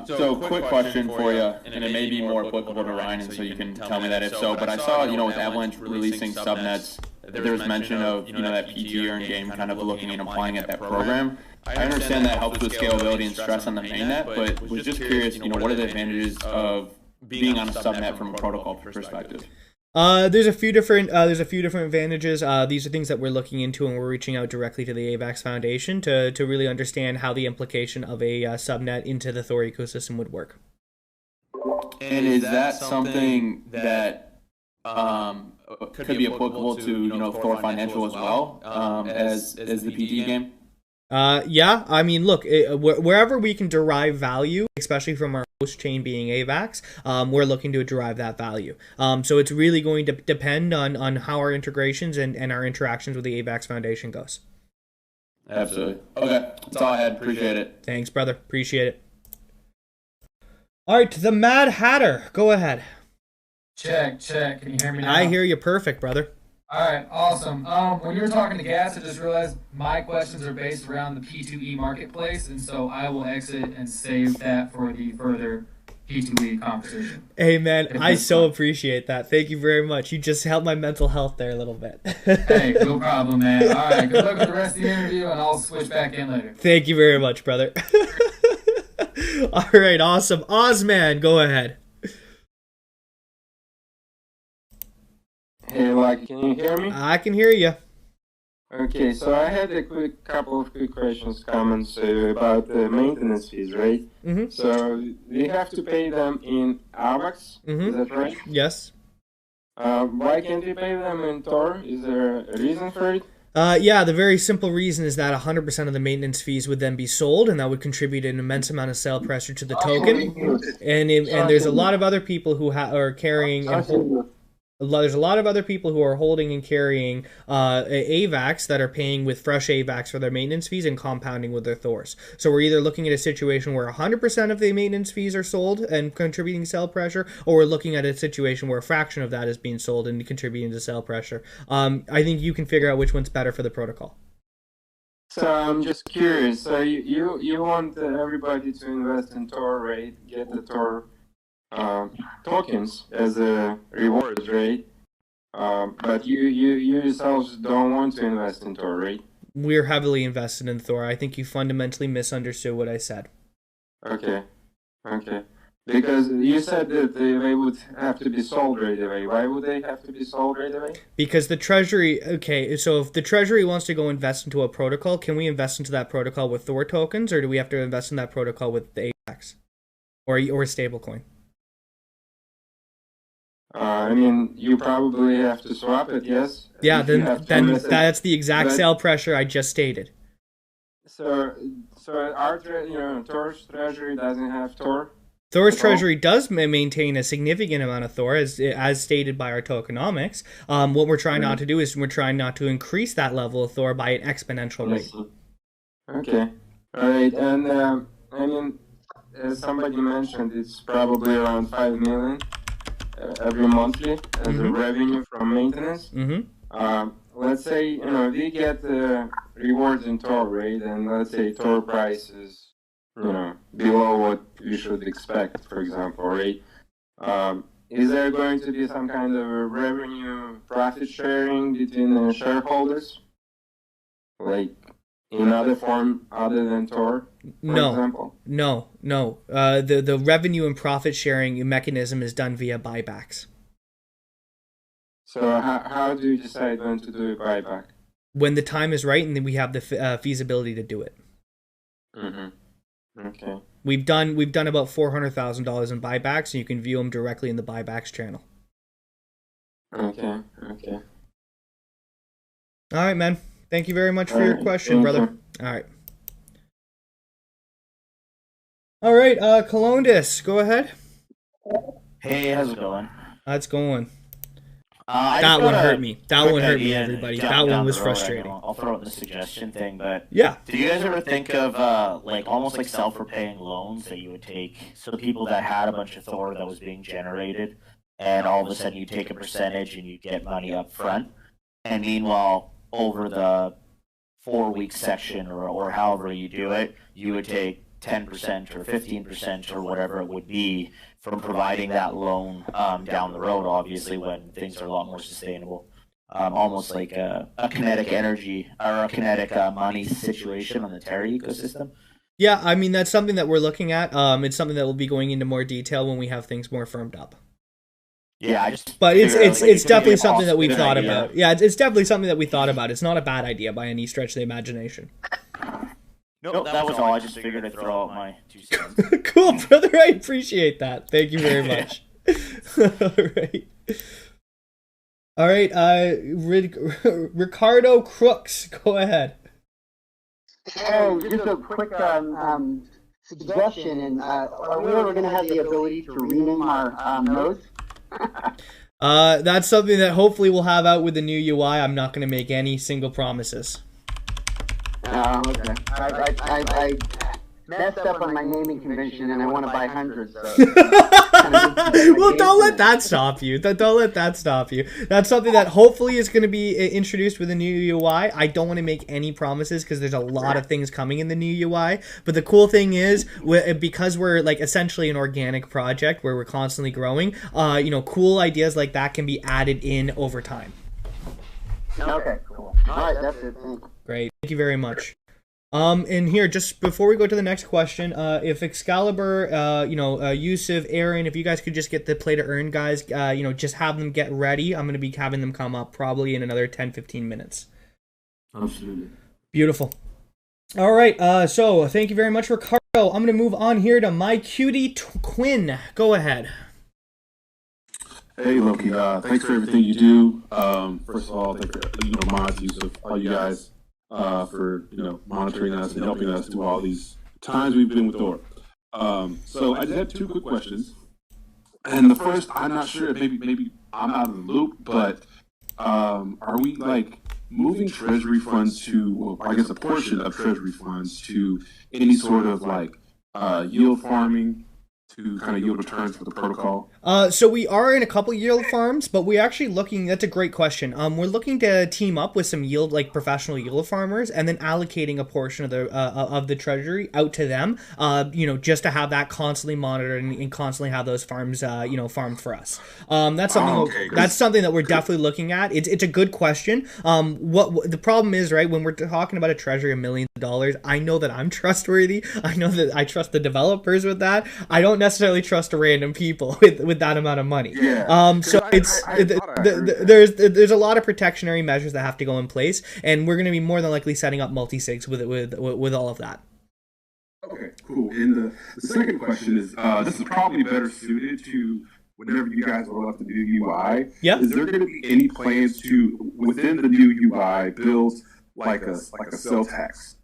So quick question for you, and it may be more applicable to Ryan, so you can tell me that if so. But I saw, with Avalanche releasing subnets, there was mention of, that PT earn game kind of looking and applying at that program. I understand that helps with scalability and stress on the mainnet, but was just curious, what are the advantages of being on a subnet from a protocol perspective? There's a few different advantages. These are things that we're looking into, and we're reaching out directly to the AVAX Foundation to really understand how the implication of a subnet into the Thor ecosystem would work. And is that something that could be applicable to Thor Financial as well as the PT game? Yeah, I mean, look, wherever we can derive value, especially from our host chain being AVAX, we're looking to derive that value. So it's really going to depend on how our integrations and our interactions with the AVAX Foundation goes. Absolutely. Okay, that's all I had. Appreciate it. Thanks, brother. Appreciate it. All right, the Mad Hatter, go ahead. Check. Can you hear me now? I hear you perfect, brother. All right, awesome. When you were talking to Gas, I just realized my questions are based around the P2E marketplace, and so I will exit and save that for the further P2E conversation. Hey, man, I so appreciate that. Thank you very much. You just helped my mental health there a little bit. Hey, no problem, man. All right, good luck with the rest of the interview, and I'll switch back in later. Thank you very much, brother. All right, awesome. Ozman, go ahead. Hey, like, can you hear me? I can hear you. Okay, so I had a couple of quick questions, comments about the maintenance fees, right? Mm-hmm. So you have to pay them in AVAX, is that right? Yes. Why can't you pay them in Thor? Is there a reason for it? Yeah, the very simple reason is that 100% of the maintenance fees would then be sold, and that would contribute an immense amount of sale pressure to the token. And there's a lot of other people who are carrying... There's a lot of other people who are holding and carrying AVAX that are paying with fresh AVAX for their maintenance fees and compounding with their Thors. So we're either looking at a situation where 100% of the maintenance fees are sold and contributing sell pressure, or we're looking at a situation where a fraction of that is being sold and contributing to sell pressure. I think you can figure out which one's better for the protocol. So I'm just curious. So you want everybody to invest in Tor, right? Get the Tor tokens as a rewards, right? But you yourselves don't want to invest in Tor, right? We're heavily invested in Thor. I think you fundamentally misunderstood what I said. Okay. Because you said that they would have to be sold right away. Why would they have to be sold right away? Because the Treasury, okay, so if the Treasury wants to go invest into a protocol, can we invest into that protocol with Thor tokens, or do we have to invest in that protocol with the AVAX or a stablecoin? I mean, you probably have to swap it, yes? Yeah, then that's the exact sell pressure I just stated. So our Tor's Treasury doesn't have Tor? Thor's Treasury does maintain a significant amount of Thor, as stated by our tokenomics. What we're trying not to do is we're trying not to increase that level of Thor by an exponential rate. Okay. All right. And I mean, as somebody mentioned, it's probably around 5 million every monthly as a revenue from maintenance. Let's say, we get rewards in Tor, right? And let's say Tor price is below what you should expect, for example, right? Is there going to be some kind of a revenue profit sharing between the shareholders? Like in other form other than Tor, for example? No. The revenue and profit sharing mechanism is done via buybacks. So how do you decide when to do a buyback? When the time is right and then we have the feasibility to do it. Okay. We've done about $400,000 in buybacks, and you can view them directly in the buybacks channel. Okay. All right, man. Thank you very much for your question, brother. All right, Colondis, go ahead. Hey, how's it going? How's it going? That one hurt me. That one hurt me, everybody. That one was frustrating. I'll throw in the suggestion thing, but yeah. Did you guys ever think of almost like self-repaying loans that you would take? So the people that had a bunch of Thor that was being generated, and all of a sudden you take a percentage and you get money up front, and meanwhile over the 4-week section or however you do it, you would take 10% or 15% or whatever it would be from providing that loan down the road, obviously, when things are a lot more sustainable. Almost like a kinetic energy or a kinetic money situation on the Terra ecosystem. Yeah, I mean, that's something that we're looking at. It's something that will be going into more detail when we have things more firmed up. Yeah, but it's definitely something that we've thought about. Yeah, it's definitely something that we thought about. It's not a bad idea by any stretch of the imagination. Nope, that was all. I just figured I'd throw out my 2 cents. Cool, brother. I appreciate that. Thank you very much. All right. Ricardo Crooks, go ahead. Hey, just a quick suggestion. And are we ever going to have the ability to rename our nodes? That's something that hopefully we'll have out with the new UI. I'm not going to make any single promises. Okay. I messed up on my naming convention and I want to buy hundreds. So. Well, don't let that stop you. Don't let that stop you. That's something that hopefully is going to be introduced with the new UI. I don't want to make any promises because there's a lot of things coming in the new UI. But the cool thing is, because we're like essentially an organic project where we're constantly growing, cool ideas like that can be added in over time. Okay, cool. All right, that's it. Thanks. Great. Thank you very much. And here, just before we go to the next question, if Excalibur, Yusuf, Aaron, if you guys could just get the play to earn guys, just have them get ready. I'm going to be having them come up probably in another 10-15 minutes. Absolutely. Beautiful. All right. So thank you very much, Ricardo. I'm going to move on here to my cutie Quinn. Go ahead. Hey, Loki. Thanks for everything you do. First of all, thank Mods, Yusuf, all you guys. For monitoring us and helping us through all these times we've been with Thor. So I just had 2 quick questions. And the first, I'm not sure, maybe I'm out of the loop, but are we like moving treasury funds to, well, I guess a portion of treasury funds to any sort of like yield farming to kind of yield returns for the protocol? So we are in a couple yield farms, but we're actually looking. That's a great question. We're looking to team up with some yield, like professional yield farmers, and then allocating a portion of the treasury out to them. Just to have that constantly monitored and constantly have those farms, farmed for us. That's something. That's something that we're definitely looking at. It's a good question. What the problem is, right? When we're talking about a treasury of millions of dollars, I know that I'm trustworthy. I know that I trust the developers with that. I don't necessarily trust random people with that amount of money. Yeah. So there's a lot of protectionary measures that have to go in place, and we're going to be more than likely setting up multi-sigs with all of that. Okay, cool. And the second question is, this is probably better suited to whenever you guys roll out the new UI. Yeah. Is there going to be any plans to, within the new UI, build like a sell tax?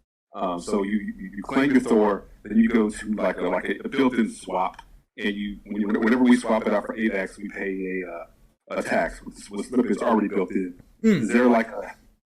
So you claim your Thor, then you go to like a built-in swap, and whenever we swap it out for 8x, we pay a tax with it's already built in. Is there like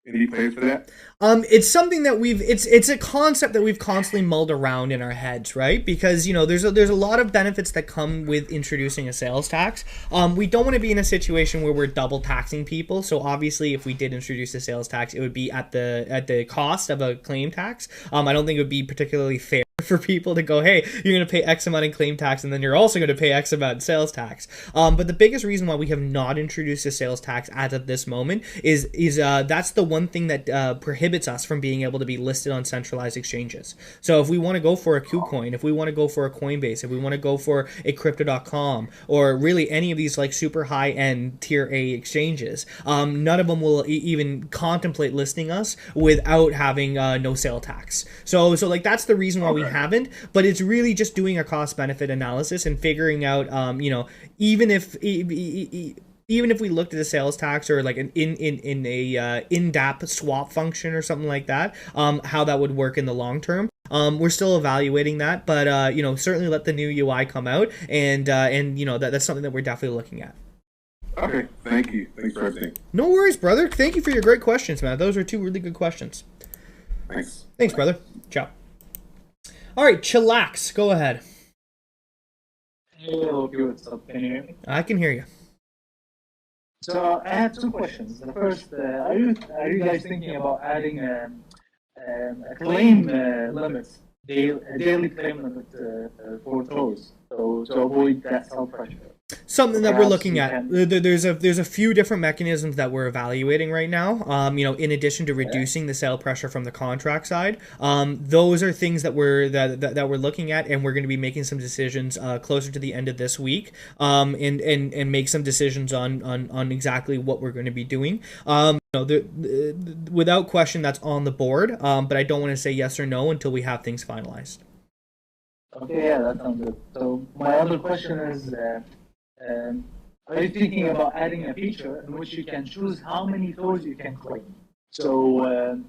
any plans for that? It's something that it's a concept that we've constantly mulled around in our heads, right? Because there's a lot of benefits that come with introducing a sales tax. We don't want to be in a situation where we're double taxing people. So obviously, if we did introduce a sales tax, it would be at the cost of a claim tax. I don't think it would be particularly fair for people to go, hey, you're going to pay X amount in claim tax, and then you're also going to pay X amount in sales tax. But the biggest reason why we have not introduced a sales tax as of this moment is that's the one thing that prohibits us from being able to be listed on centralized exchanges. So if we want to go for a KuCoin, if we want to go for a Coinbase, if we want to go for a Crypto.com, or really any of these like super high-end tier A exchanges, none of them will even contemplate listing us without having no sale tax. So like that's the reason why we haven't, but it's really just doing a cost benefit analysis and figuring out, even if we looked at a sales tax or like an in-depth swap function or something like that, how that would work in the long term. We're still evaluating that, but certainly let the new UI come out, and that's something that we're definitely looking at. Okay, thank you. Thanks for everything. No worries, brother. Thank you for your great questions, man. Those are two really good questions. Thanks, brother. Ciao. All right, Chillax, go ahead. Hey, Loki, what's up? Can you hear me? I can hear you. So I have two questions. The first, are you guys thinking about adding a claim limits, daily claim limit for Thors, so to avoid that sell pressure? Something that we're looking at. There's a few different mechanisms that we're evaluating right now. In addition to reducing the sale pressure from the contract side, those are things that we're looking at, and we're going to be making some decisions closer to the end of this week, and make some decisions on exactly what we're going to be doing. Without question, that's on the board, but I don't want to say yes or no until we have things finalized. Okay, yeah, that sounds good. So my other question is, are you thinking about adding a feature in which you can choose how many Thors you can claim? So,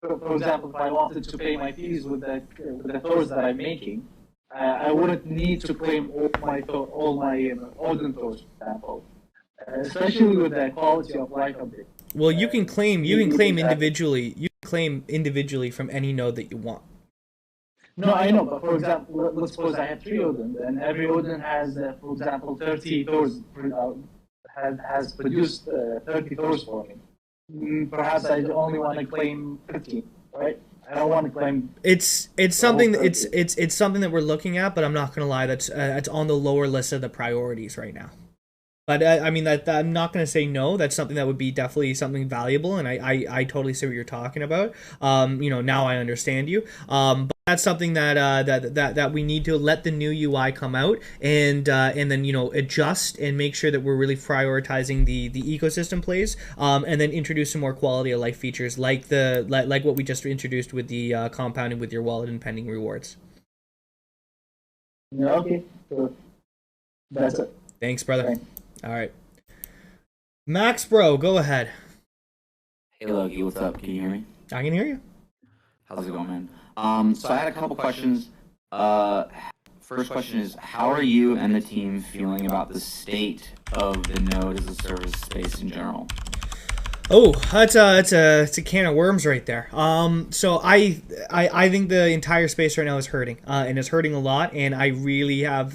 for example, if I wanted to pay my fees with the Thors that I'm making, I wouldn't need to claim all my Odin Thors, for example. Especially with the quality of life update. Well, you can claim individually. You can claim individually from any node that you want. No, I know, but for example, let's suppose I have 3 Odin, and every Odin has, for example, 30 Thors, has produced 30 Thors for me. Perhaps I only want to claim 15, right? I don't want to claim. It's something it's something that we're looking at, but I'm not gonna lie, that's on the lower list of the priorities right now. But I mean that I'm not going to say no. That's something that would be definitely something valuable, and I totally see what you're talking about. Now I understand you. But that's something that we need to let the new UI come out, and then adjust and make sure that we're really prioritizing the ecosystem plays, and then introduce some more quality of life features like what we just introduced with the compounding with your wallet and pending rewards. Yeah, okay, so that's it. Thanks, brother. Thanks. All right. Max Bro, go ahead. Hey Loki, what's up? Can you hear me? I can hear you. How's it going, man? So I had a couple questions. first question is, how are you and the team feeling about the state of the node as a service space in general? Oh, it's a can of worms right there. So I think the entire space right now is hurting, and it's hurting a lot. And I really have,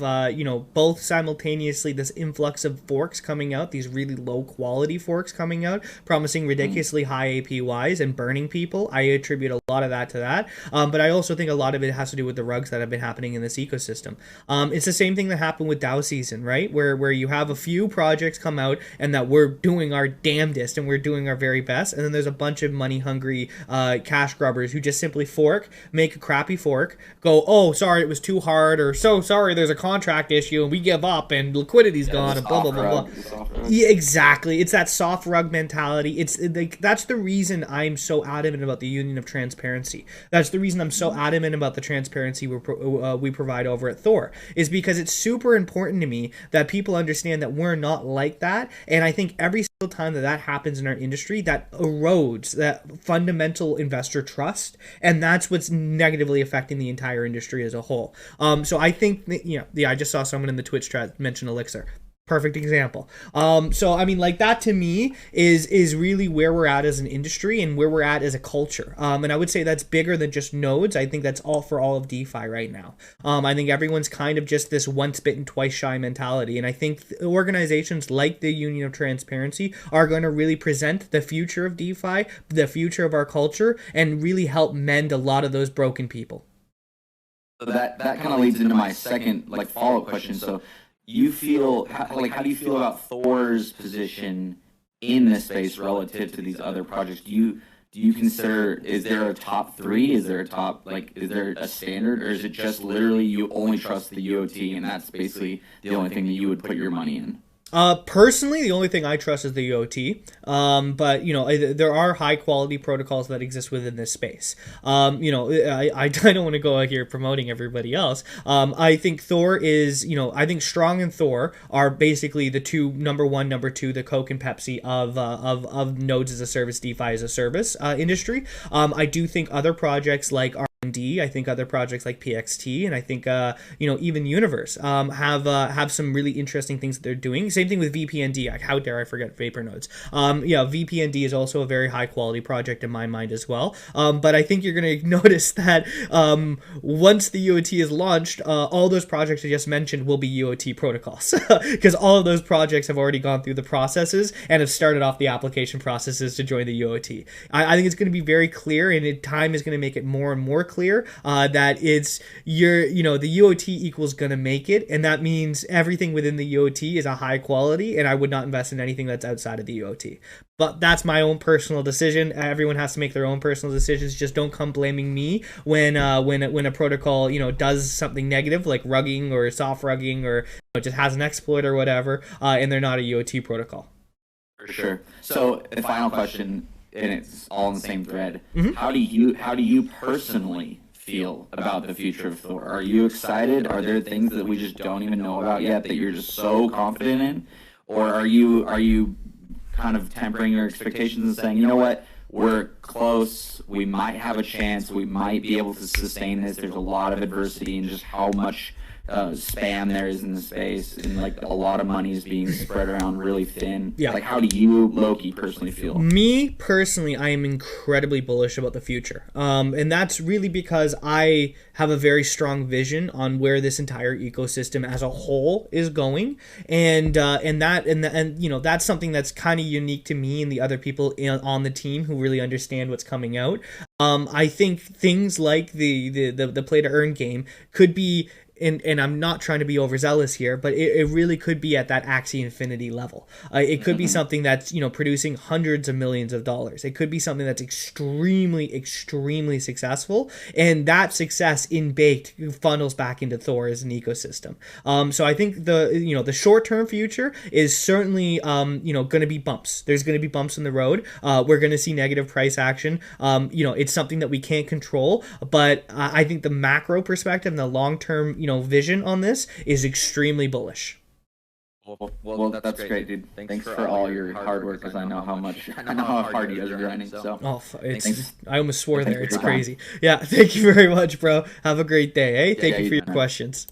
both simultaneously this influx of forks coming out, these really low quality forks coming out, promising ridiculously high APYs and burning people. I attribute a lot of that to that. But I also think a lot of it has to do with the rugs that have been happening in this ecosystem. It's the same thing that happened with DAO season, right? Where you have a few projects come out and that we're doing our damnedest and we're doing our very best, and then there's a bunch of money hungry cash grubbers who just simply make a crappy fork, go, oh sorry it was too hard, or so sorry there's a contract issue and we give up and liquidity's gone and blah blah blah blah. Yeah, exactly. It's that soft rug mentality. It's like that's the reason I'm so adamant about the union of transparency. That's the reason I'm so adamant about the transparency we provide over at Thor, is because it's super important to me that people understand that we're not like that. And I think every single time that happens in our industry, that erodes that fundamental investor trust, and that's what's negatively affecting the entire industry as a whole. So I think that, I just saw someone in the Twitch chat mention Elixir. Perfect example. So I mean, like, that to me is really where we're at as an industry and where we're at as a culture. And I would say that's bigger than just nodes. I think that's all for all of DeFi right now. I think everyone's kind of just this once bitten, twice shy mentality. And I think organizations like the Union of Transparency are going to really present the future of DeFi, the future of our culture, and really help mend a lot of those broken people. So that kind of leads into my second follow-up question. So you feel how do you feel about Thor's position in this space relative to these other projects? Do you consider, is there a top three? Is there a top, is there a standard, or is it just literally you only trust the UOT and that's basically the only thing that you would put your money in? Personally, the only thing I trust is the UOT. But there are high quality protocols that exist within this space. I don't want to go out here promoting everybody else. I think Thor is, I think Strong and Thor are basically the number one, number two, the Coke and Pepsi of nodes as a service, DeFi as a service industry. I do think other projects like I think other projects like PXT, and I think even Universe have some really interesting things that they're doing. Same thing with VPND. How dare I forget Vapor Nodes? VPND is also a very high quality project in my mind as well. But I think you're going to notice that once the UOT is launched, all those projects I just mentioned will be UOT protocols, because all of those projects have already gone through the processes and have started off the application processes to join the UOT. I think it's going to be very clear, and time is going to make it more and more clear that it's the UOT equals gonna make it, and that means everything within the UOT is a high quality, and I would not invest in anything that's outside of the UOT. But that's my own personal decision. Everyone has to make their own personal decisions. Just don't come blaming me when a protocol does something negative like rugging or soft rugging, or just has an exploit or whatever, and they're not a UOT protocol. For sure. So the final question, and it's all in the same thread. Mm-hmm. How do you personally feel about the future of Thor? Are you excited? Are there things that we just don't even know about yet that you're just so confident in? Or are you kind of tempering your expectations and saying, you know what, we're close, we might have a chance, we might be able to sustain this, there's a lot of adversity and just how much spam there is in the space, and a lot of money is being spread around really thin. Yeah. How do you, Loki, personally feel? Me personally, I am incredibly bullish about the future, and that's really because I have a very strong vision on where this entire ecosystem as a whole is going, and that's something that's kind of unique to me and the other people on the team who really understand what's coming out. I think things like the play to earn game could be. And I'm not trying to be overzealous here, but it really could be at that Axie Infinity level. It could be something that's producing hundreds of millions of dollars. It could be something that's extremely, extremely successful, and that success in baked funnels back into Thor as an ecosystem. So I think the short term future is certainly going to be bumps. There's going to be bumps in the road. We're going to see negative price action. It's something that we can't control, but I think the macro perspective and the long term vision on this is extremely bullish. Well, that's great, dude. Thanks for all your hard work, because I know how hard you guys are grinding. So, I almost swore there. It's crazy. Yeah, thank you very much, bro. Have a great day. Thank you for your questions.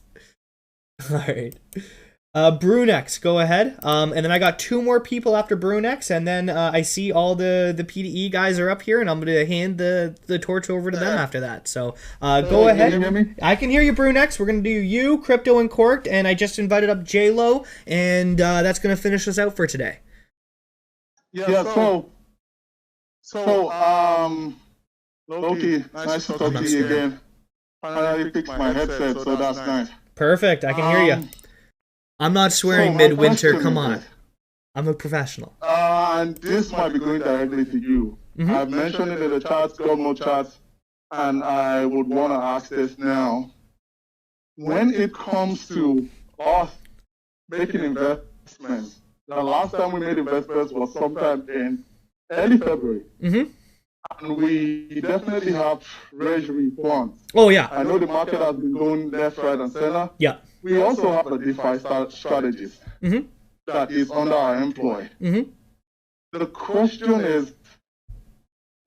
All right. Brunex, go ahead. And then I got 2 more people after Brunex, and then I see all the PDE guys are up here, and I'm going to hand the torch over to them after that. So go ahead. Can you hear me? I can hear you, Brunex. We're going to do you, Crypto, and Corked, and I just invited up J-Lo, and that's going to finish us out for today. Yeah, Loki, nice to talk to you again. Finally fixed my headset, so that's nice. Perfect. I can hear you. I'm not swearing midwinter. Come on. I'm a professional. And this might be going directly to you. I've mentioned it in the chats, got more chats, and I would want to ask this now. When it comes to us making investments, the last time we made investments was sometime in early February. And we definitely have treasury funds. Oh, yeah. I know the market has been going left, right, and center. Yeah. We also have a DeFi strategist that is under our employ. The question is,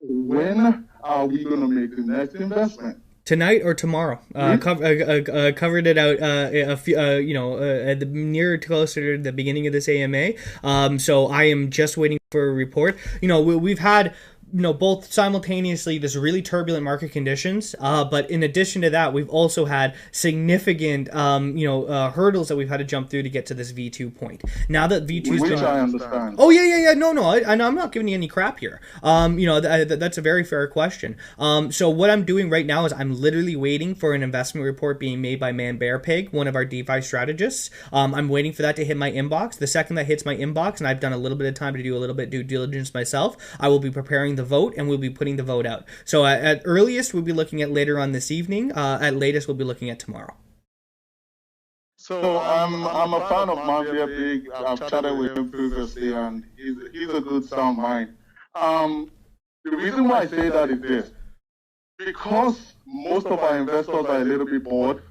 when are we going to make the next investment? Tonight or tomorrow? Covered it out at the near closer to the beginning of this AMA. So I am just waiting for a report. We've had both simultaneously this really turbulent market conditions, but in addition to that, we've also had significant, hurdles that we've had to jump through to get to this V2 point. Now that V2's which I understand. Oh yeah. No, I'm not giving you any crap here. That's a very fair question. So what I'm doing right now is I'm literally waiting for an investment report being made by Man Bear Pig, one of our DeFi strategists. I'm waiting for that to hit my inbox. The second that hits my inbox, and I've done a little bit of time to do a little bit due diligence myself, I will be preparing the vote, and we'll be putting the vote out. So at earliest, we'll be looking at later on this evening. At latest, we'll be looking at tomorrow. So I'm a fan of Mafia Big. I've chatted with him previously, and he's a good sound mind. The reason why I say that is this: because most of our investors are a little bit bored,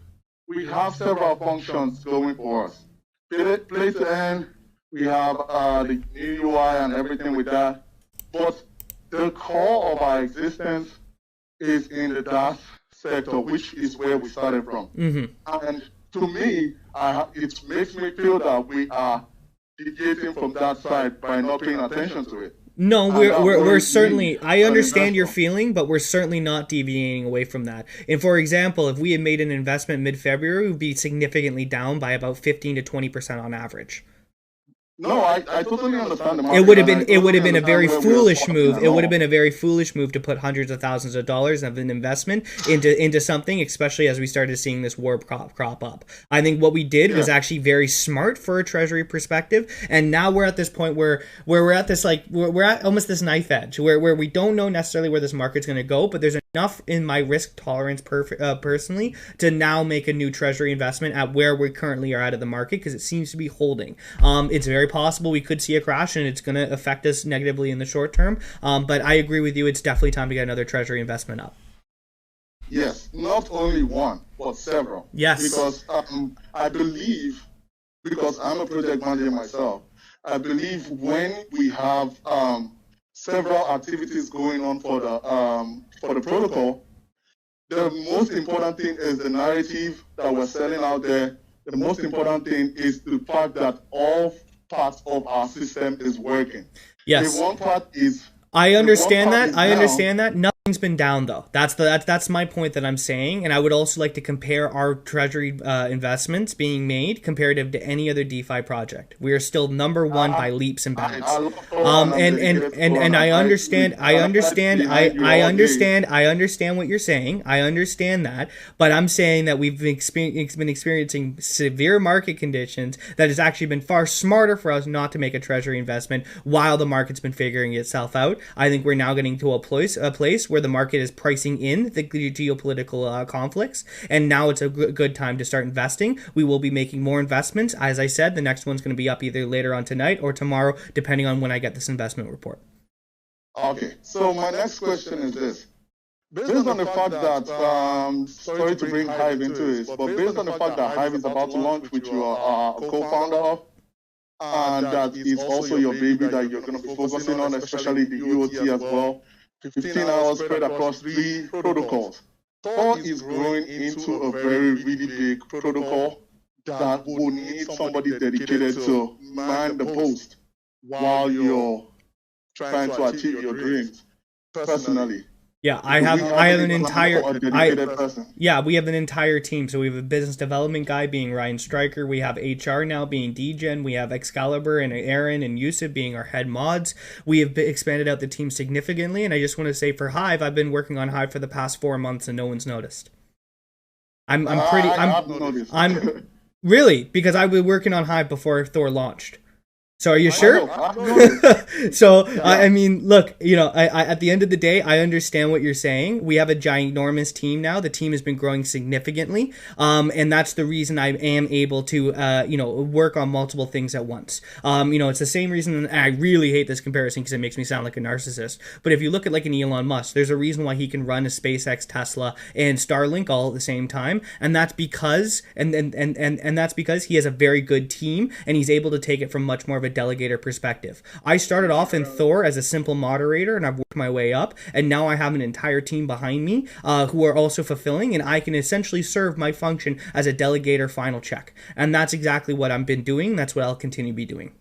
we have several functions going for us. Play to earn, we have the new UI and everything with that, but the core of our existence is in the DaaS sector, which is where we started from. And to me, it makes me feel that we are deviating from that side by not paying attention to it. No, we're certainly, I understand your feeling, but we're certainly not deviating away from that. And for example, if we had made an investment mid-February, we would be significantly down by about 15 to 20% on average. No, I totally understand the market. It would have been a very foolish move. It would have been a very foolish move to put hundreds of thousands of dollars of an investment into something, especially as we started seeing this war crop up. I think what we did was actually very smart for a treasury perspective, and now we're at this point where we're at this we're at almost this knife edge where we don't know necessarily where this market's going to go, but there's enough in my risk tolerance personally to now make a new treasury investment at where we currently are at the market, because it seems to be holding. It's very possible we could see a crash and it's going to affect us negatively in the short term, but I agree with you, it's definitely time to get another treasury investment up. Yes, not only one, but several. Yes. Because I believe, because I'm a project manager myself, I believe when we have several activities going on for the protocol, the most important thing is the narrative that we're selling out there. The most important thing is the fact that all parts of our system is working. Yes. The one part is. I understand that. I understand that. Nothing's been down though. That's my point that I'm saying, and I would also like to compare our treasury investments being made comparative to any other DeFi project. We are still number one by leaps and bounds. And I understand what you're saying. I understand that, but I'm saying that we've been experiencing severe market conditions that has actually been far smarter for us not to make a treasury investment while the market's been figuring itself out. I think we're now getting to a place where the market is pricing in the geopolitical conflicts, and now it's a good time to start investing. We will be making more investments. As I said, the next one's going to be up either later on tonight or tomorrow, depending on when I get this investment report. Okay, so my next question is this. Based on the fact that, sorry to bring Hive into this, but based on the fact that Hive is about to launch, which you are a co-founder of, and that is also your baby that you're going to be focusing on, especially the UOT as well, 15 hours spread across 3 protocols. Thor is growing into a very, really big protocol that will need somebody dedicated to man the post while you're trying to achieve your dreams personally. Yeah, I have an entire we have an entire team. So we have a business development guy being Ryan Stryker. We have HR now being DGen. We have Excalibur and Aaron and Yusuf being our head mods. We have expanded out the team significantly, and I just want to say for Hive, I've been working on Hive for the past 4 months and no one's noticed. I'm really, because I've been working on Hive before Thor launched. So are you sure? So, I mean, look, you know, I at the end of the day, I understand what you're saying. We have a ginormous team now. The team has been growing significantly. And that's the reason I am able to, you know, work on multiple things at once. You know, it's the same reason, and I really hate this comparison because it makes me sound like a narcissist. But if you look at like an Elon Musk, there's a reason why he can run a SpaceX, Tesla, and Starlink all at the same time. And that's because, and that's because he has a very good team and he's able to take it from much more of a delegator perspective. I started off in Thor as a simple moderator and I've worked my way up, and now I have an entire team behind me who are also fulfilling, and I can essentially serve my function as a delegator final check. And that's exactly what I've been doing. That's what I'll continue to be doing.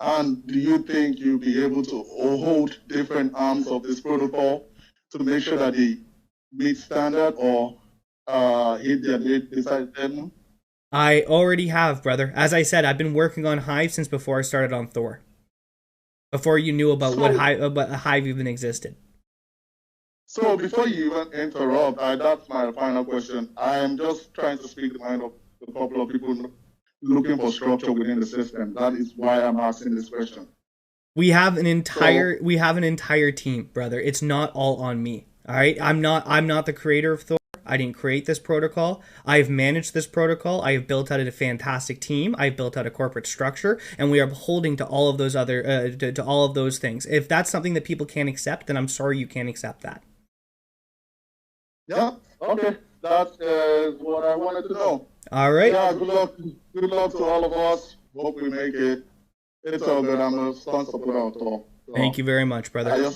And do you think you'll be able to hold different arms of this protocol to make sure that they meet standard or hit their desired deadline? I already have, brother. As I said, I've been working on Hive since before I started on Thor. Before you knew about what Hive even existed. So before you even interrupt, that's my final question. I am just trying to speak the mind of a couple of people looking for structure within the system. That is why I'm asking this question. We have an entire team, brother. It's not all on me. All right, I'm not the creator of Thor. I didn't create this protocol. I've managed this protocol. I have built out a fantastic team. I've built out a corporate structure, and we are holding to all of those other to all of those things. If that's something that people can't accept, then I'm sorry you can't accept that. Yeah. Okay. That's what I wanted to know. All right. Yeah. Good luck to all of us. Hope we make it. It's all good. I'm a stunt supporter. So, thank you very much, brother.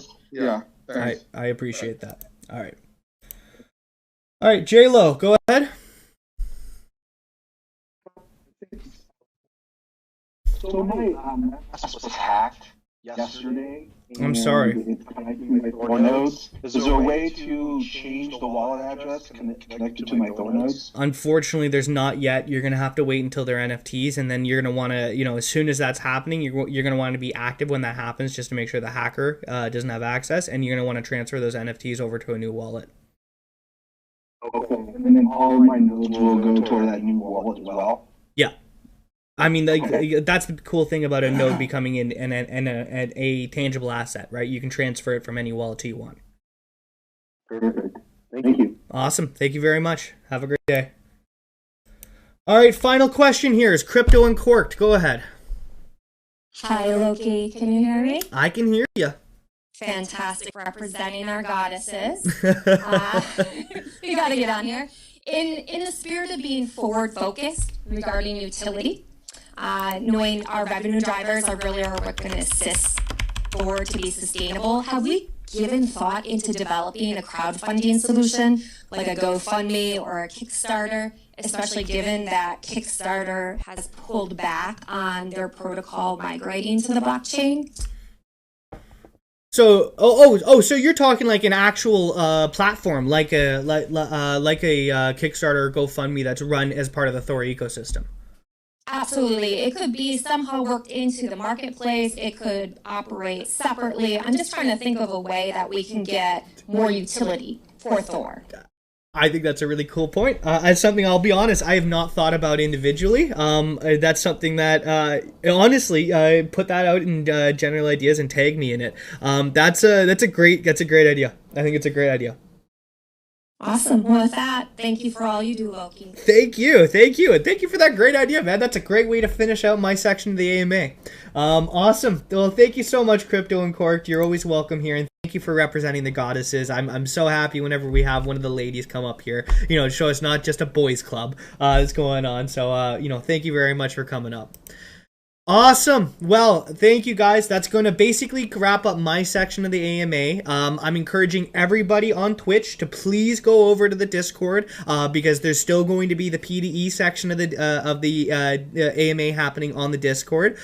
Thanks. I appreciate that. All right. All right, J-Lo, go ahead. So my was hacked yesterday. I'm sorry. Is there a way to change the wallet address connected to my ThorNodes? Unfortunately, there's not yet. You're going to have to wait until they're NFTs, and then you're going to want to, you know, as soon as that's happening, you're going to want to be active when that happens just to make sure the hacker doesn't have access, and you're going to want to transfer those NFTs over to a new wallet. Okay, and then all of my nodes will go toward that new wallet as well? Yeah. I mean, like, that's the cool thing about a node becoming a tangible asset, right? You can transfer it from any wallet you want. Perfect. Thank you. Awesome. Thank you very much. Have a great day. All right, final question here is Crypto Uncorked. Go ahead. Hi, Loki. Can you hear me? I can hear you. Fantastic, representing our goddesses. We gotta get on here. In the spirit of being forward focused regarding utility, knowing our revenue drivers are really what going to assist Thor to be sustainable, have we given thought into developing a crowdfunding solution like a GoFundMe or a Kickstarter, especially given that Kickstarter has pulled back on their protocol migrating to the blockchain? So, so you're talking like an actual platform, like a Kickstarter or GoFundMe that's run as part of the Thor ecosystem. Absolutely. It could be somehow worked into the marketplace. It could operate separately. I'm just trying to think of a way that we can get more utility for Thor. I think that's a really cool point. It's something, I'll be honest, I have not thought about individually. That's something that, honestly, put that out in general ideas and tag me in it. That's a great idea. I think it's a great idea. Awesome. Well, with that, thank you for all you do, Loki. Thank you. And thank you for that great idea, man. That's a great way to finish out my section of the AMA. Awesome. Well, thank you so much, Crypto Uncorked. You're always welcome here, and thank you for representing the goddesses. I'm so happy whenever we have one of the ladies come up here, to show us not just a boys club that's going on. So, thank you very much for coming up. Awesome. Well, thank you guys. That's going to basically wrap up my section of the AMA. I'm encouraging everybody on Twitch to please go over to the Discord because there's still going to be the PDE section of the AMA happening on the Discord.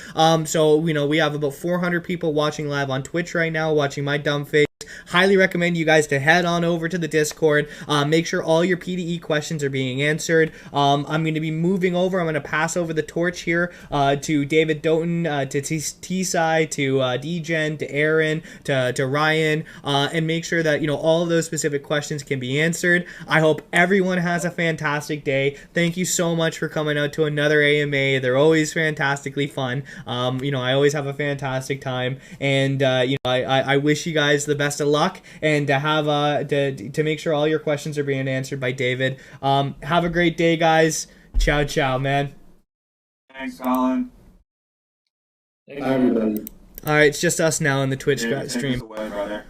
So we have about 400 people watching live on Twitch right now, watching my dumb face. Highly recommend you guys to head on over to the Discord. Make sure all your PDE questions are being answered. I'm going to be moving over. I'm going to pass over the torch here to David Doughton, to T-Sci, to DGen, to Aaron, to Ryan, and make sure that all of those specific questions can be answered. I hope everyone has a fantastic day. Thank you so much for coming out to another AMA. They're always fantastically fun. I always have a fantastic time, and I wish you guys the best of luck, and to have to make sure all your questions are being answered by David. Have a great day, guys. Ciao, man. Thanks, Colin. Bye, everybody. All right, it's just us now in the Twitch stream. Away, brother.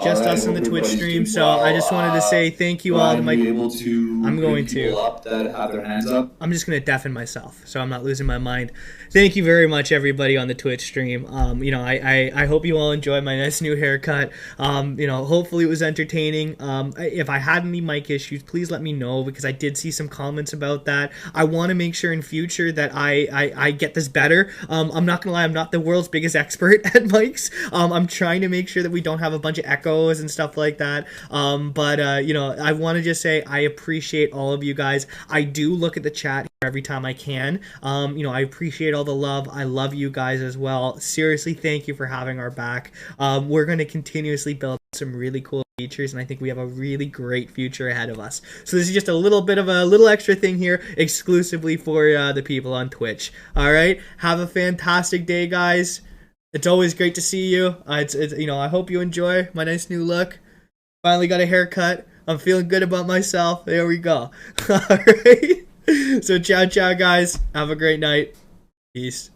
Just us in the Twitch stream. So I just wanted to say thank you all to my. I'm going to. Up that have their hands up. I'm just going to deafen myself so I'm not losing my mind. Thank you very much, everybody on the Twitch stream. I hope you all enjoyed my nice new haircut. Hopefully it was entertaining. If I had any mic issues, please let me know because I did see some comments about that. I want to make sure in future that I get this better. I'm not gonna lie, I'm not the world's biggest expert at mics. I'm trying to make sure that we don't have a bunch of echoes and stuff like that. I want to just say I appreciate all of you guys. I do look at the chat here every time I can. I appreciate all the love. I love you guys as well. Seriously, thank you for having our back. We're going to continuously build some really cool features, and I think we have a really great future ahead of us. So this is just a little bit of a little extra thing here exclusively for the people on Twitch. All right, have a fantastic day, guys. It's always great to see you. I hope you enjoy my nice new look. Finally got a haircut. I'm feeling good about myself. There we go. All right. So ciao, guys. Have a great night. Peace.